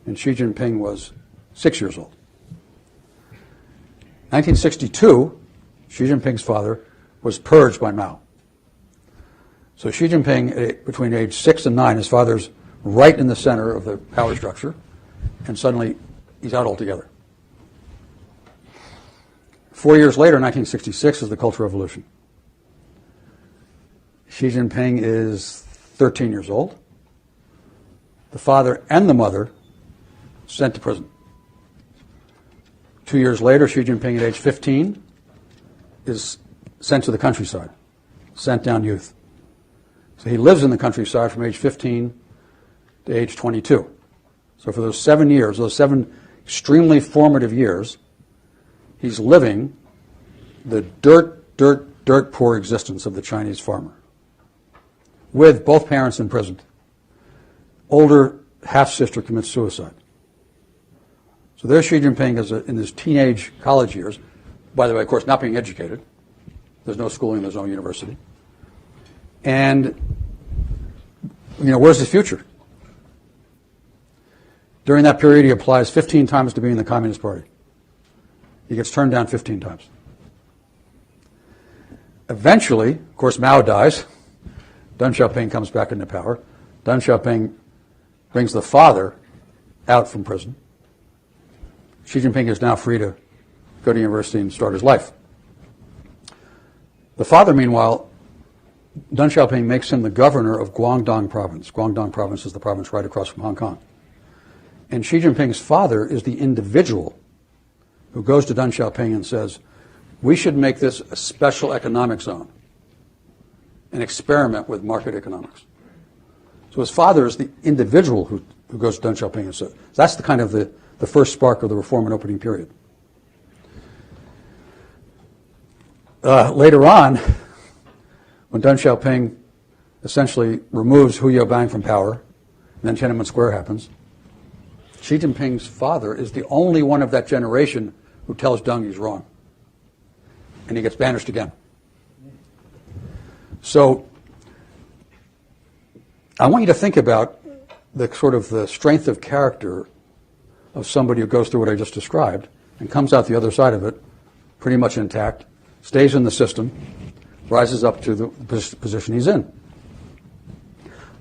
And Xi Jinping was 6 years old. 1962, Xi Jinping's father was purged by Mao. So Xi Jinping, between age 6 and 9, his father's right in the center of the power structure, and suddenly he's out altogether. 4 years later, 1966, is the Cultural Revolution. Xi Jinping is 13 years old. The father and the mother sent to prison. 2 years later, Xi Jinping at age 15 is sent to the countryside, sent down youth. So he lives in the countryside from age 15 to age 22. So for those 7 years, those 7 extremely formative years, he's living the dirt poor existence of the Chinese farmer, with both parents imprisoned. Older half-sister commits suicide. So there's Xi Jinping in his teenage college years, by the way, of course, not being educated. There's no schooling, there's no university. And, where's his future? During that period, he applies 15 times to be in the Communist Party. He gets turned down 15 times. Eventually, of course, Mao dies. Deng Xiaoping comes back into power. Deng Xiaoping brings the father out from prison. Xi Jinping is now free to go to university and start his life. The father, meanwhile, Deng Xiaoping makes him the governor of Guangdong province. Guangdong province is the province right across from Hong Kong. And Xi Jinping's father is the individual who goes to Deng Xiaoping and says, we should make this a special economic zone and experiment with market economics. So his father is the individual who goes to Deng Xiaoping and says, that's the kind of the first spark of the reform and opening period. Later on, when Deng Xiaoping essentially removes Hu Yaobang from power, and then Tiananmen Square happens, Xi Jinping's father is the only one of that generation who tells Deng he's wrong. And he gets banished again. So I want you to think about the sort of the strength of character of somebody who goes through what I just described and comes out the other side of it pretty much intact, stays in the system, rises up to the position he's in.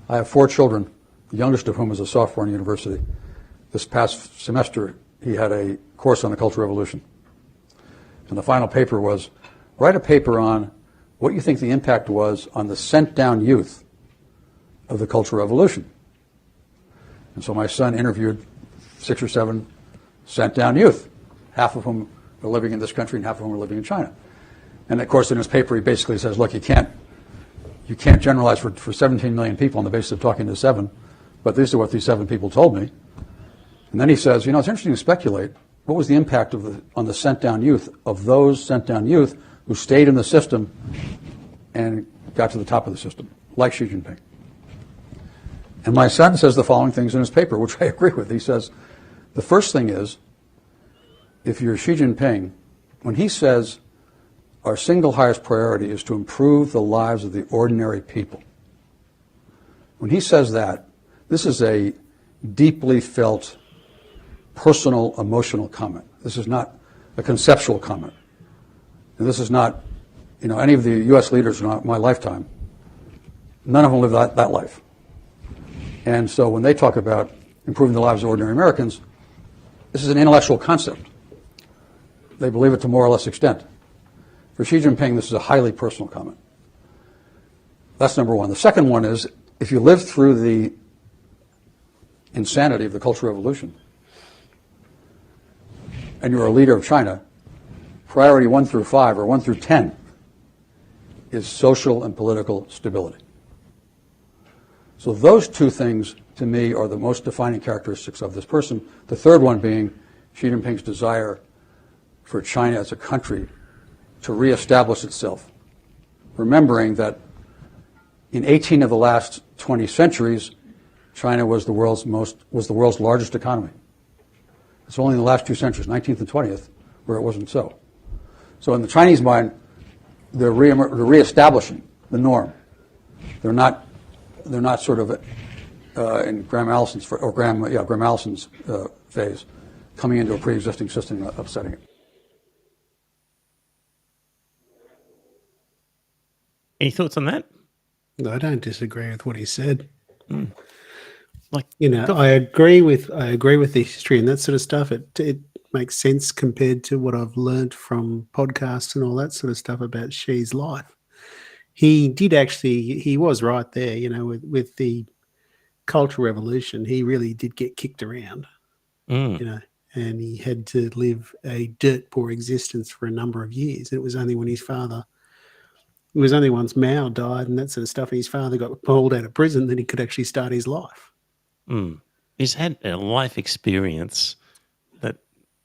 I have 4 children, the youngest of whom is a sophomore in university. This past semester, he had a course on the Cultural Revolution. And the final paper was, write a paper on what you think the impact was on the sent-down youth of the Cultural Revolution. And so my son interviewed 6 or 7 sent-down youth, half of whom are living in this country and half of whom are living in China. And of course, in his paper, he basically says, look, you can't generalize for 17 million people on the basis of talking to 7, but these are what these 7 people told me. And then he says, it's interesting to speculate, what was the impact on the sent-down youth of those sent-down youth who stayed in the system and got to the top of the system, like Xi Jinping? And my son says the following things in his paper, which I agree with. He says, the first thing is, if you're Xi Jinping, when he says our single highest priority is to improve the lives of the ordinary people, when he says that, this is a deeply felt, personal, emotional comment. This is not a conceptual comment. And this is not, any of the U.S. leaders in my lifetime, none of them live that life. And so when they talk about improving the lives of ordinary Americans, this is an intellectual concept. They believe it to more or less extent. For Xi Jinping, this is a highly personal comment. That's number one. The second one is, if you lived through the insanity of the Cultural Revolution, and you're a leader of China, priority 1 through 5 or 1 through 10 is social and political stability. So those 2 things, to me, are the most defining characteristics of this person. The third one being Xi Jinping's desire for China as a country to reestablish itself remembering that in 18 of the last 20 centuries, China was the world's largest economy. It's only in the last 2 centuries, 19th and 20th, where it wasn't so. So in the Chinese mind, they're reestablishing the norm. They're not sort of in Graham Allison's phase, coming into a pre-existing system and upsetting it. Any thoughts on that? I don't disagree with what he said. Like, I agree with the history and that sort of stuff. It makes sense compared to what I've learned from podcasts and all that sort of stuff about Xi's life. He was right there, with the Cultural Revolution. He really did get kicked around, and he had to live a dirt poor existence for a number of years. It was only once Mao died and that sort of stuff, and his father got pulled out of prison, that he could actually start his life. He's had a life experience that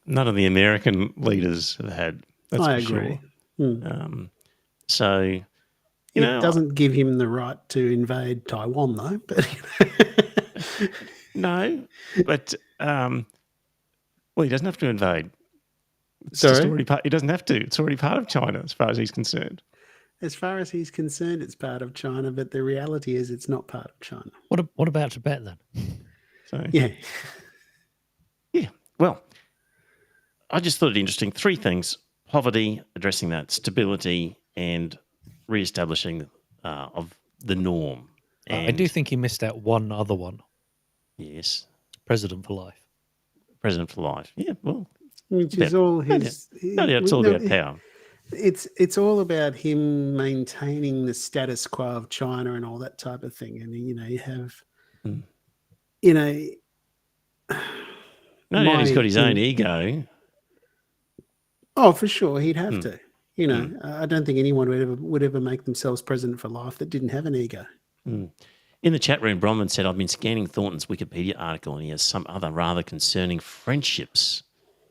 none of the American leaders have had. That's I for agree. sure. So, It doesn't give him the right to invade Taiwan, though. But no, but he doesn't have to invade. It's Sorry? just already he doesn't have to. It's already part of China, as far as he's concerned. as far as he's concerned, it's part of China. But the reality is, it's not part of China. What about Tibet then? So Yeah. yeah. Well, I just thought it interesting. 3 things: poverty, addressing that, stability, and re-establishing of the norm. I do think he missed out one other one. Yes, President for life. president for life. Yeah, well, Which Yeah. is all No his. no, it's all about power. It's all about him maintaining the status quo of China and all that type of thing. And you have, Mm. No doubt he's got his own ego. Oh, for sure, he'd have Mm. to. I don't think anyone would ever make themselves president for life that didn't have an ego. In the chat room, Bronwyn said, I've been scanning Thornton's Wikipedia article and he has some other rather concerning friendships,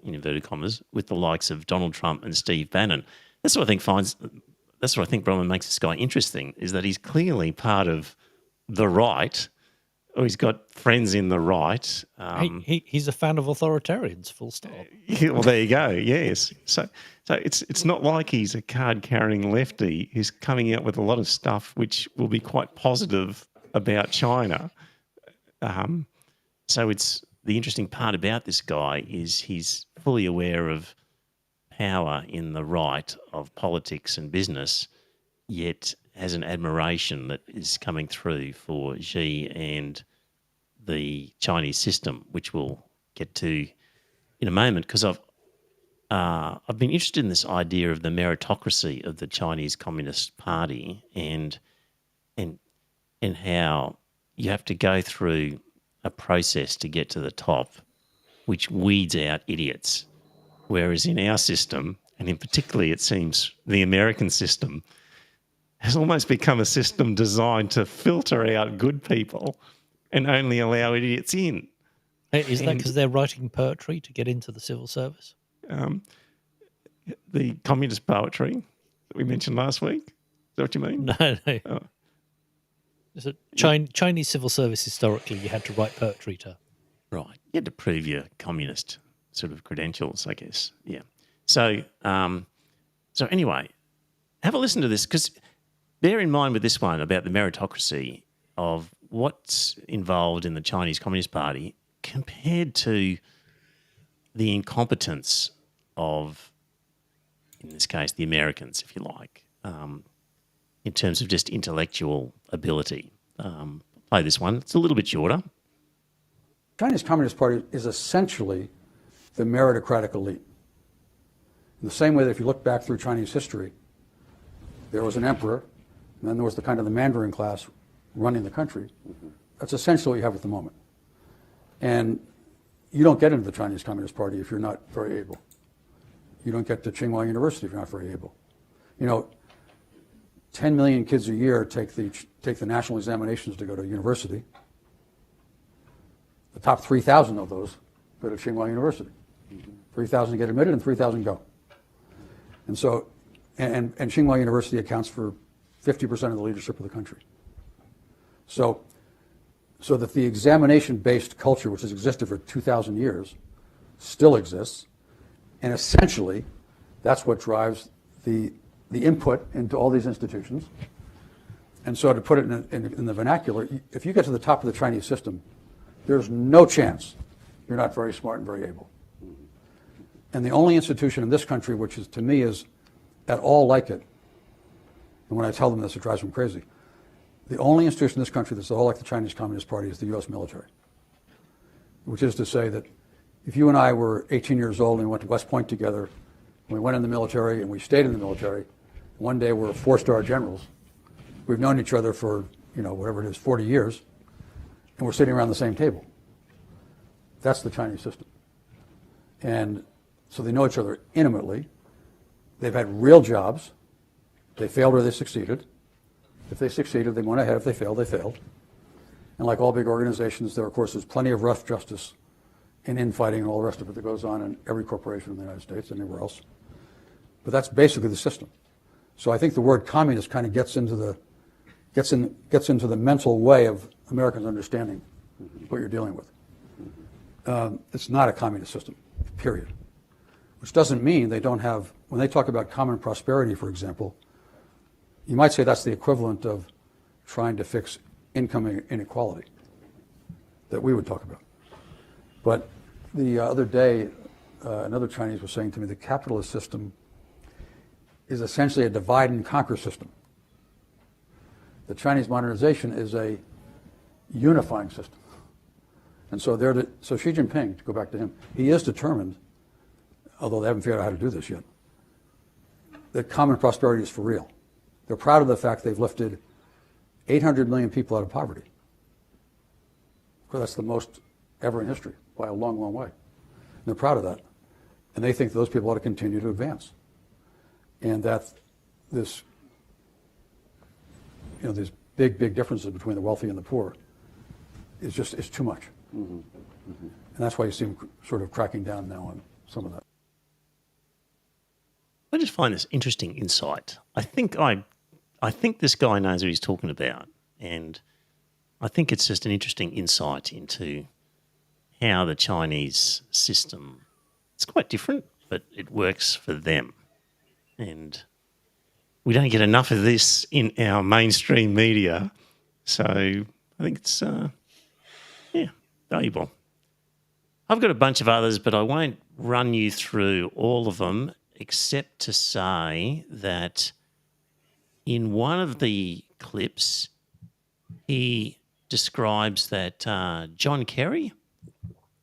in inverted commas, with the likes of Donald Trump and Steve Bannon. That's what I think Bronwyn makes this guy interesting, is that he's clearly part of the right, or he's got friends in the right. He's a fan of authoritarians, full stop. Well, there you go. Yes. So it's not like he's a card-carrying lefty who's coming out with a lot of stuff which will be quite positive about China. So it's the interesting part about this guy is he's fully aware of power in the right of politics and business, yet has an admiration that is coming through for Xi and the Chinese system, which we'll get to in a moment, because I've been interested in this idea of the meritocracy of the Chinese Communist Party and how you have to go through a process to get to the top, which weeds out idiots. Whereas in our system, and in particularly it seems the American system, has almost become a system designed to filter out good people and only allow idiots in. Is that because they're writing poetry to get into the civil service? The communist poetry that we mentioned last week. Is that what you mean? No. Oh. So Chinese civil service, historically, you had to write poetry to. Right. You had to prove your communist sort of credentials, I guess. Yeah. So anyway, have a listen to this, because bear in mind with this one about the meritocracy of what's involved in the Chinese Communist Party compared to the incompetence of, in this case, the Americans, if you like, in terms of just intellectual ability. Play this one. It's a little bit shorter. Chinese Communist Party is essentially the meritocratic elite. In the same way that if you look back through Chinese history, there was an emperor, and then there was the kind of the Mandarin class running the country. That's essentially what you have at the moment. And you don't get into the Chinese Communist Party if you're not very able. You don't get to Tsinghua University if you're not very able. 10 million kids a year take the national examinations to go to university. The top 3,000 of those go to Tsinghua University. 3,000 get admitted and 3,000 go. And so, and Tsinghua University accounts for 50% of the leadership of the country. So that the examination-based culture, which has existed for 2,000 years, still exists, and essentially that's what drives the input into all these institutions. And so to put it in the vernacular, if you get to the top of the Chinese system, there's no chance you're not very smart and very able. And the only institution in this country, which is to me is at all like it, and when I tell them this, it drives them crazy, the only institution in this country that's at all like the Chinese Communist Party is the U.S. military, which is to say that if you and I were 18 years old and we went to West Point together, and we went in the military and we stayed in the military, one day we're 4-star generals, we've known each other for, whatever it is, 40 years, and we're sitting around the same table. That's the Chinese system. And so they know each other intimately. They've had real jobs. They failed or they succeeded. If they succeeded, they went ahead. If they failed, they failed. And like all big organizations, there, of course, is plenty of rough justice and infighting and all the rest of it that goes on in every corporation in the United States and anywhere else. But that's basically the system. So I think the word communist kind of gets into the mental way of Americans understanding what you're dealing with. It's not a communist system, period. Which doesn't mean they don't have, when they talk about common prosperity, for example, you might say that's the equivalent of trying to fix income inequality that we would talk about. But the other day, another Chinese was saying to me the capitalist system is essentially a divide and conquer system. The Chinese modernization is a unifying system. And so so Xi Jinping, to go back to him, he is determined, although they haven't figured out how to do this yet, that common prosperity is for real. They're proud of the fact they've lifted 800 million people out of poverty. Well, that's the most ever in history by a long, long way. And they're proud of that. And they think those people ought to continue to advance. And that these big, big differences between the wealthy and the poor is too much. Mm-hmm. Mm-hmm. And that's why you see them sort of cracking down now on some of that. I just find this interesting insight. I think this guy knows what he's talking about, and I think it's just an interesting insight into how the Chinese system, it's quite different, but it works for them. And we don't get enough of this in our mainstream media, so I think it's, valuable. I've got a bunch of others, but I won't run you through all of them, except to say that in one of the clips, he describes that John Kerry,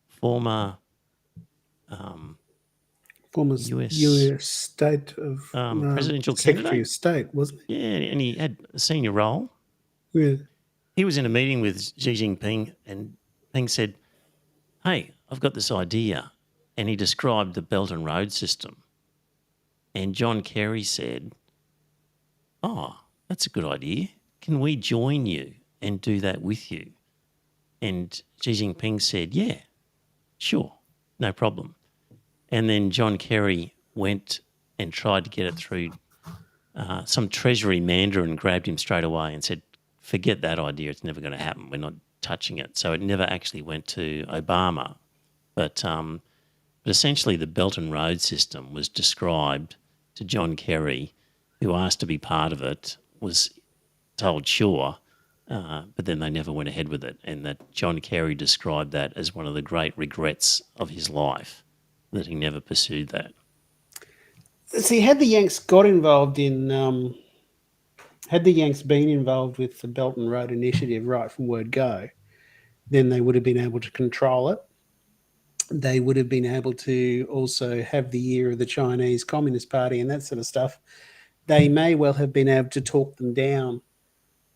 former US state of presidential Secretary candidate of State, wasn't he? Yeah, and he had a senior role. Yeah. He was in a meeting with Xi Jinping, and Ping said, "Hey, I've got this idea," and he described the Belt and Road system. And John Kerry said, "Oh, that's a good idea. Can we join you and do that with you?" And Xi Jinping said, "Yeah, sure, no problem." And then John Kerry went and tried to get it through some Treasury mandarin, grabbed him straight away and said, "Forget that idea. It's never going to happen. We're not touching it." So it never actually went to Obama. But essentially the Belt and Road system was described to John Kerry, who asked to be part of it, was told sure, but then they never went ahead with it. And that John Kerry described that as one of the great regrets of his life, that he never pursued that. See, had the Yanks got involved in, had the Yanks been involved with the Belt and Road Initiative right from word go, then they would have been able to control it. They would have been able to also have the ear of the Chinese Communist Party and that sort of stuff. They may well have been able to talk them down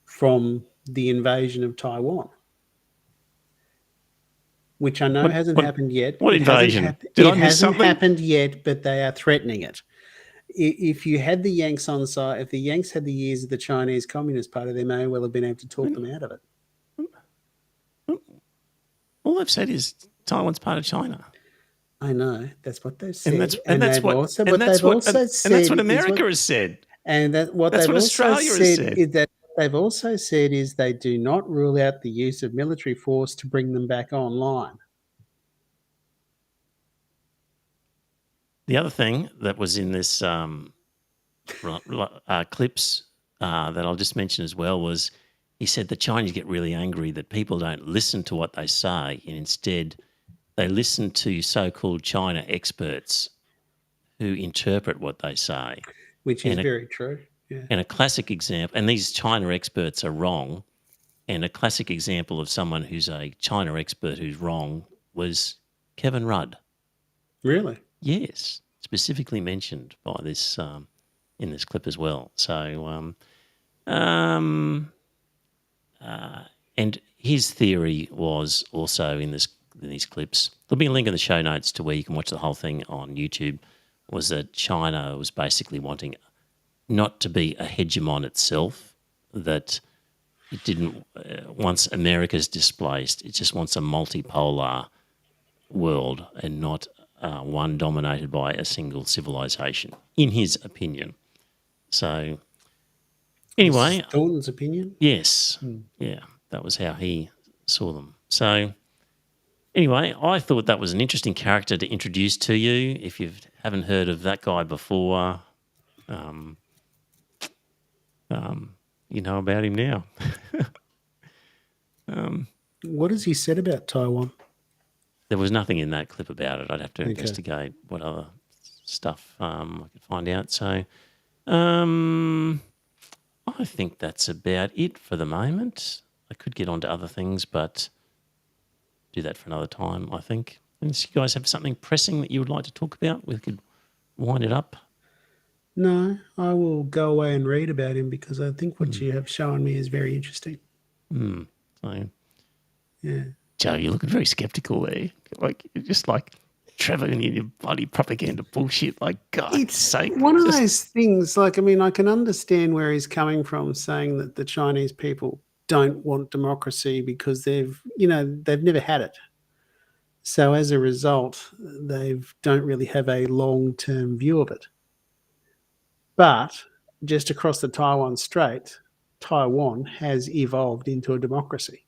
from the invasion of Taiwan, which I know hasn't happened yet. What invasion? It hasn't happened yet, but they are threatening it. If you had the Yanks on side, if the Yanks had the ears of the Chinese Communist Party, they may well have been able to talk them out of it. All they've said is Taiwan's part of China. I know. That's what they've said. And that's what America has said. And that what That's they've what also Australia has said said. is that they've also said is they do not rule out the use of military force to bring them back online. The other thing that was in this clips that I'll just mention as well was he said the Chinese get really angry that people don't listen to what they say and instead they listen to so-called China experts who interpret what they say. Which is And a- very true. Yeah. And a classic example, and these China experts are wrong, and a classic example of someone who's a China expert who's wrong was Kevin Rudd. Really? Yes, specifically mentioned by this in this clip as well. So, and his theory was also in these clips. There'll be a link in the show notes to where you can watch the whole thing on YouTube. Was that China was basically wanting not to be a hegemon itself, that it didn't, once America's displaced, it just wants a multipolar world and not one dominated by a single civilization, in his opinion. So, anyway. This is Thornton's opinion? Yes. Yeah, that was how he saw them. So, anyway, I thought that was an interesting character to introduce to you. If you haven't heard of that guy before, you know about him now. What has he said about Taiwan? There was nothing in that clip about it. I'd have to Okay. investigate what other stuff I could find out. So, I think that's about it for the moment. I could get on to other things, but do that for another time, I think. Unless you guys have something pressing that you would like to talk about, we could wind it up. No, I will go away and read about him because I think what you have shown me is very interesting. So, Yeah. Joe, you're looking very sceptical there. Like, you're just like Trevor and your bloody propaganda bullshit. Like, God's It's sake. one of just- those things, like, I mean, I can understand where he's coming from saying that the Chinese people don't want democracy because they've never had it. So as a result, they don't really have a long-term view of it. But just across the Taiwan Strait, Taiwan has evolved into a democracy.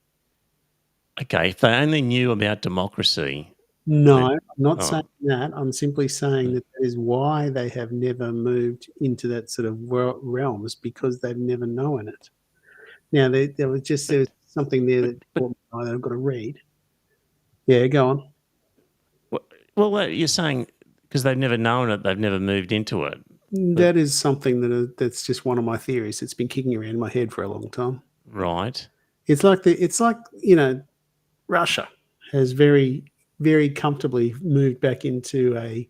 Okay, if they only knew about democracy, No, I'm not Oh. saying that. I'm simply saying that is why they have never moved into that sort of realms, because they've never known it. Now, there was something there that I've got to read. Yeah, go on. well, you're saying because they've never known it, they've never moved into it. That is something that's just one of my theories. It's been kicking around in my head for a long time. Right. It's like Russia has very, very comfortably moved back into a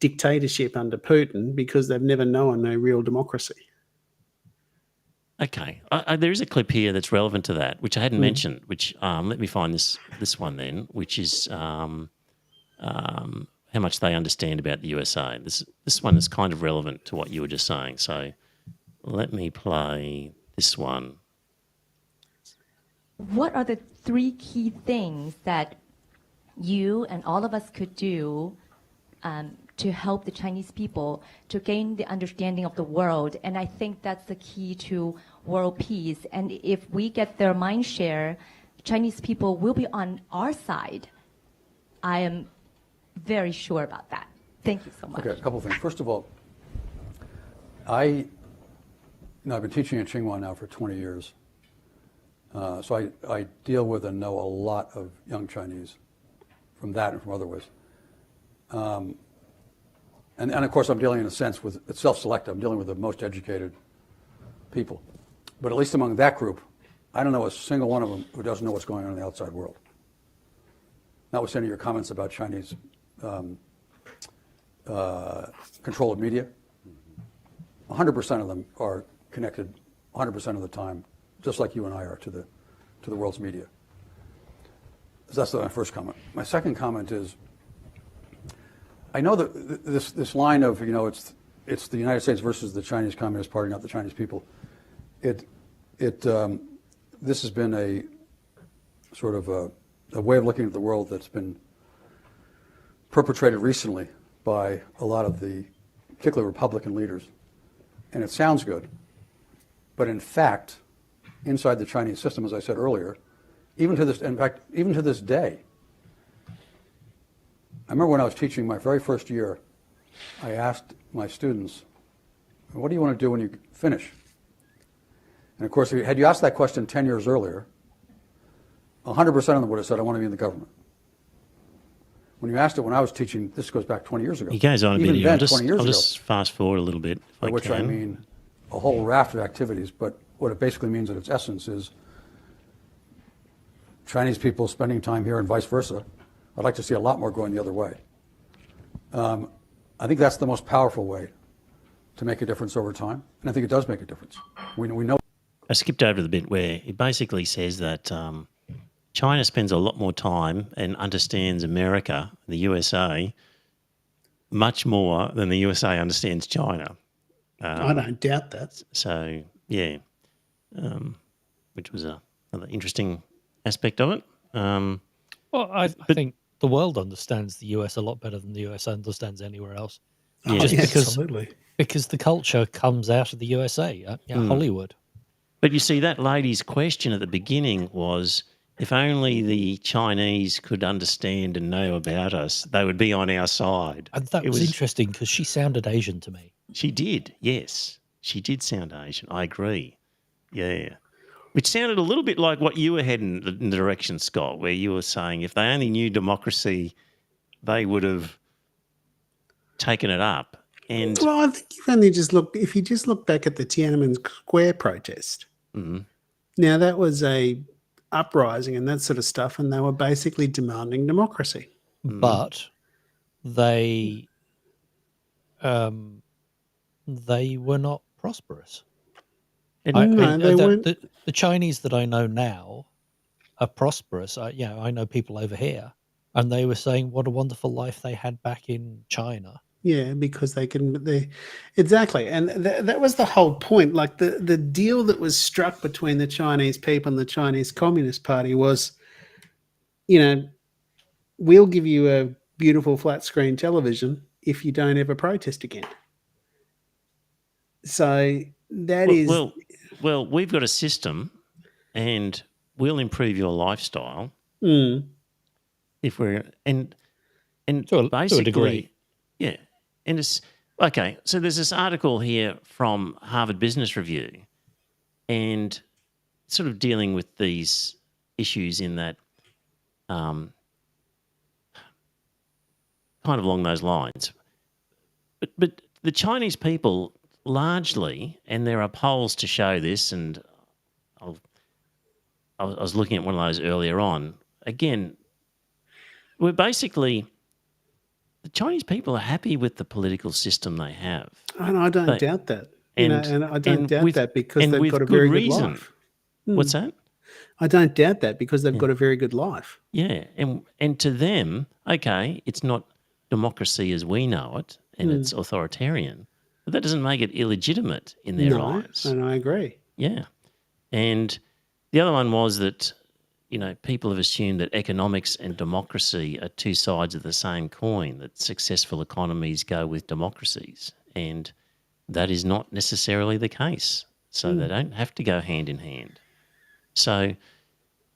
dictatorship under Putin because they've never known a real democracy. Okay. There is a clip here that's relevant to that, which I hadn't mentioned, which let me find this one then, which is how much they understand about the USA. This one is kind of relevant to what you were just saying. So let me play this one. What are the 3 key things that you and all of us could do to help the Chinese people to gain the understanding of the world? And I think that's the key to world peace. And if we get their mind share, Chinese people will be on our side. I am very sure about that. Thank you so much. Okay, a couple of things. First of all, I've been teaching in Tsinghua now for 20 years. So I deal with and know a lot of young Chinese from that and from other ways. And of course, I'm dealing in a sense with, it's self-selective, I'm dealing with the most educated people. But at least among that group, I don't know a single one of them who doesn't know what's going on in the outside world. Notwithstanding your comments about Chinese control of media, 100% of them are connected 100% of the time, just like you and I are, to the world's media. So that's my first comment. My second comment is, I know that this line of, it's the United States versus the Chinese Communist Party, not the Chinese people. This has been a sort of a way of looking at the world that's been perpetrated recently by a lot of the, particularly Republican leaders and it sounds good. But in fact, inside the Chinese system, as I said earlier, even to this day, I remember when I was teaching my very first year, I asked my students, what do you want to do when you finish? And of course, had you asked that question 10 years earlier, 100% of them would have said, I want to be in the government. When you asked it when I was teaching, this goes back 20 years ago. He goes on a Even bit. then, I'll 20 years I'll ago, just fast forward a little bit. If by which I can. mean a whole raft of activities, but what it basically means at its essence is Chinese people spending time here and vice versa. I'd like to see a lot more going the other way. I think that's the most powerful way to make a difference over time, and I think it does make a difference. We know. I skipped over the bit where it basically says that China spends a lot more time and understands America, the USA, much more than the USA understands China. I don't doubt that. So, yeah, which was another interesting aspect of it. Well, I think the world understands the US a lot better than the US understands anywhere else. Yeah. Just because Absolutely. because the culture comes out of the USA, Hollywood. But you see, that lady's question at the beginning was, if only the Chinese could understand and know about us, they would be on our side. And that was interesting because she sounded Asian to me. She did, yes. She did sound Asian. I agree. Yeah. Which sounded a little bit like what you were heading in the direction, Scott, where you were saying if they only knew democracy, they would have taken it up. And Well, I think if you just look back at the Tiananmen Square protest. Mhm. Now that was a uprising and that sort of stuff, and they were basically demanding democracy. But they were not prosperous. They weren't. The Chinese that I know now are prosperous. I know people over here, and they were saying what a wonderful life they had back in China. Yeah, because exactly, and that was the whole point. Like the deal that was struck between the Chinese people and the Chinese Communist Party was, we'll give you a beautiful flat screen television if you don't ever protest again. So that is well, we've got a system, and we'll improve your lifestyle if we're and To a basically degree. yeah. And it's okay. So there's this article here from Harvard Business Review, and sort of dealing with these issues in that kind of along those lines. But the Chinese people largely, and there are polls to show this, and I was looking at one of those earlier on. Again, we're basically. The Chinese people are happy with the political system they have. And I don't doubt that. And I don't doubt that because they've got a very good life. What's that? I don't doubt that because they've got a very good life. Yeah, and to them, okay, it's not democracy as we know it, and it's authoritarian, but that doesn't make it illegitimate in their eyes. And I agree. Yeah, and the other one was that people have assumed that economics and democracy are two sides of the same coin, that successful economies go with democracies, and that is not necessarily the case. So they don't have to go hand in hand. So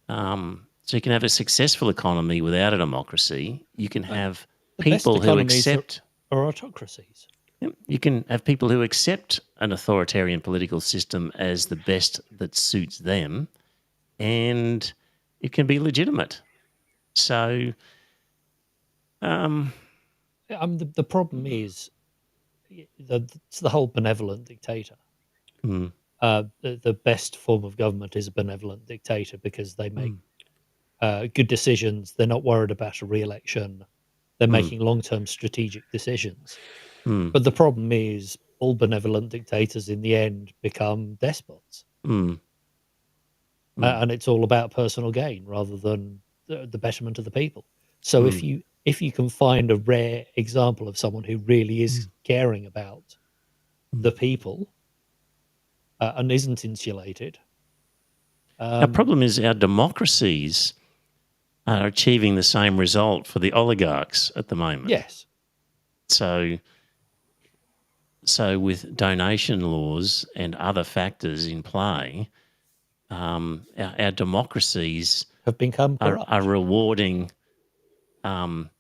you can have a successful economy without a democracy. You can have people who accept... Are autocracies. You can have people who accept an authoritarian political system as the best that suits them, and it can be legitimate. So, the problem is it's the whole benevolent dictator. The best form of government is a benevolent dictator because they make good decisions. They're not worried about a re-election. They're making long-term strategic decisions. But the problem is all benevolent dictators in the end become despots. And it's all about personal gain rather than the betterment of the people. So if you can find a rare example of someone who really is caring about the people and isn't insulated. Our problem is our democracies are achieving the same result for the oligarchs at the moment. Yes. So so with donation laws and other factors in play, our democracies Have become corrupt. are rewarding an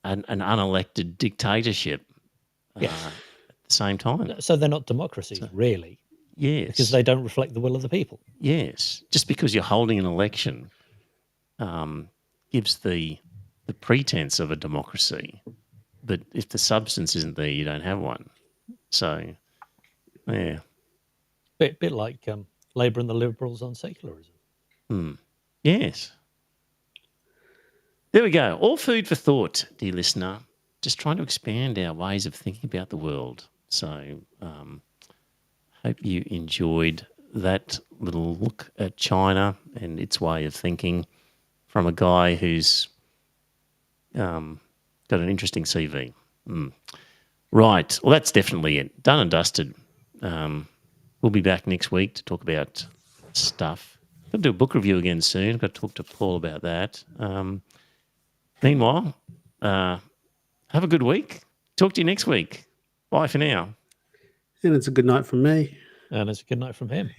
unelected dictatorship Yes. at the same time. So they're not democracies, really, Yes. because they don't reflect the will of the people. Yes. Just because you're holding an election gives the pretense of a democracy. But if the substance isn't there, you don't have one. So, yeah. Bit like Labour and the Liberals on secularism. Yes. There we go. All food for thought, dear listener. Just trying to expand our ways of thinking about the world. So, hope you enjoyed that little look at China and its way of thinking from a guy who's got an interesting CV. Right. Well, that's definitely it. Done and dusted. We'll be back next week to talk about stuff. Got to do a book review again soon. Got to talk to Paul about that. Meanwhile, have a good week. Talk to you next week. Bye for now. And it's a good night from me. And it's a good night from him.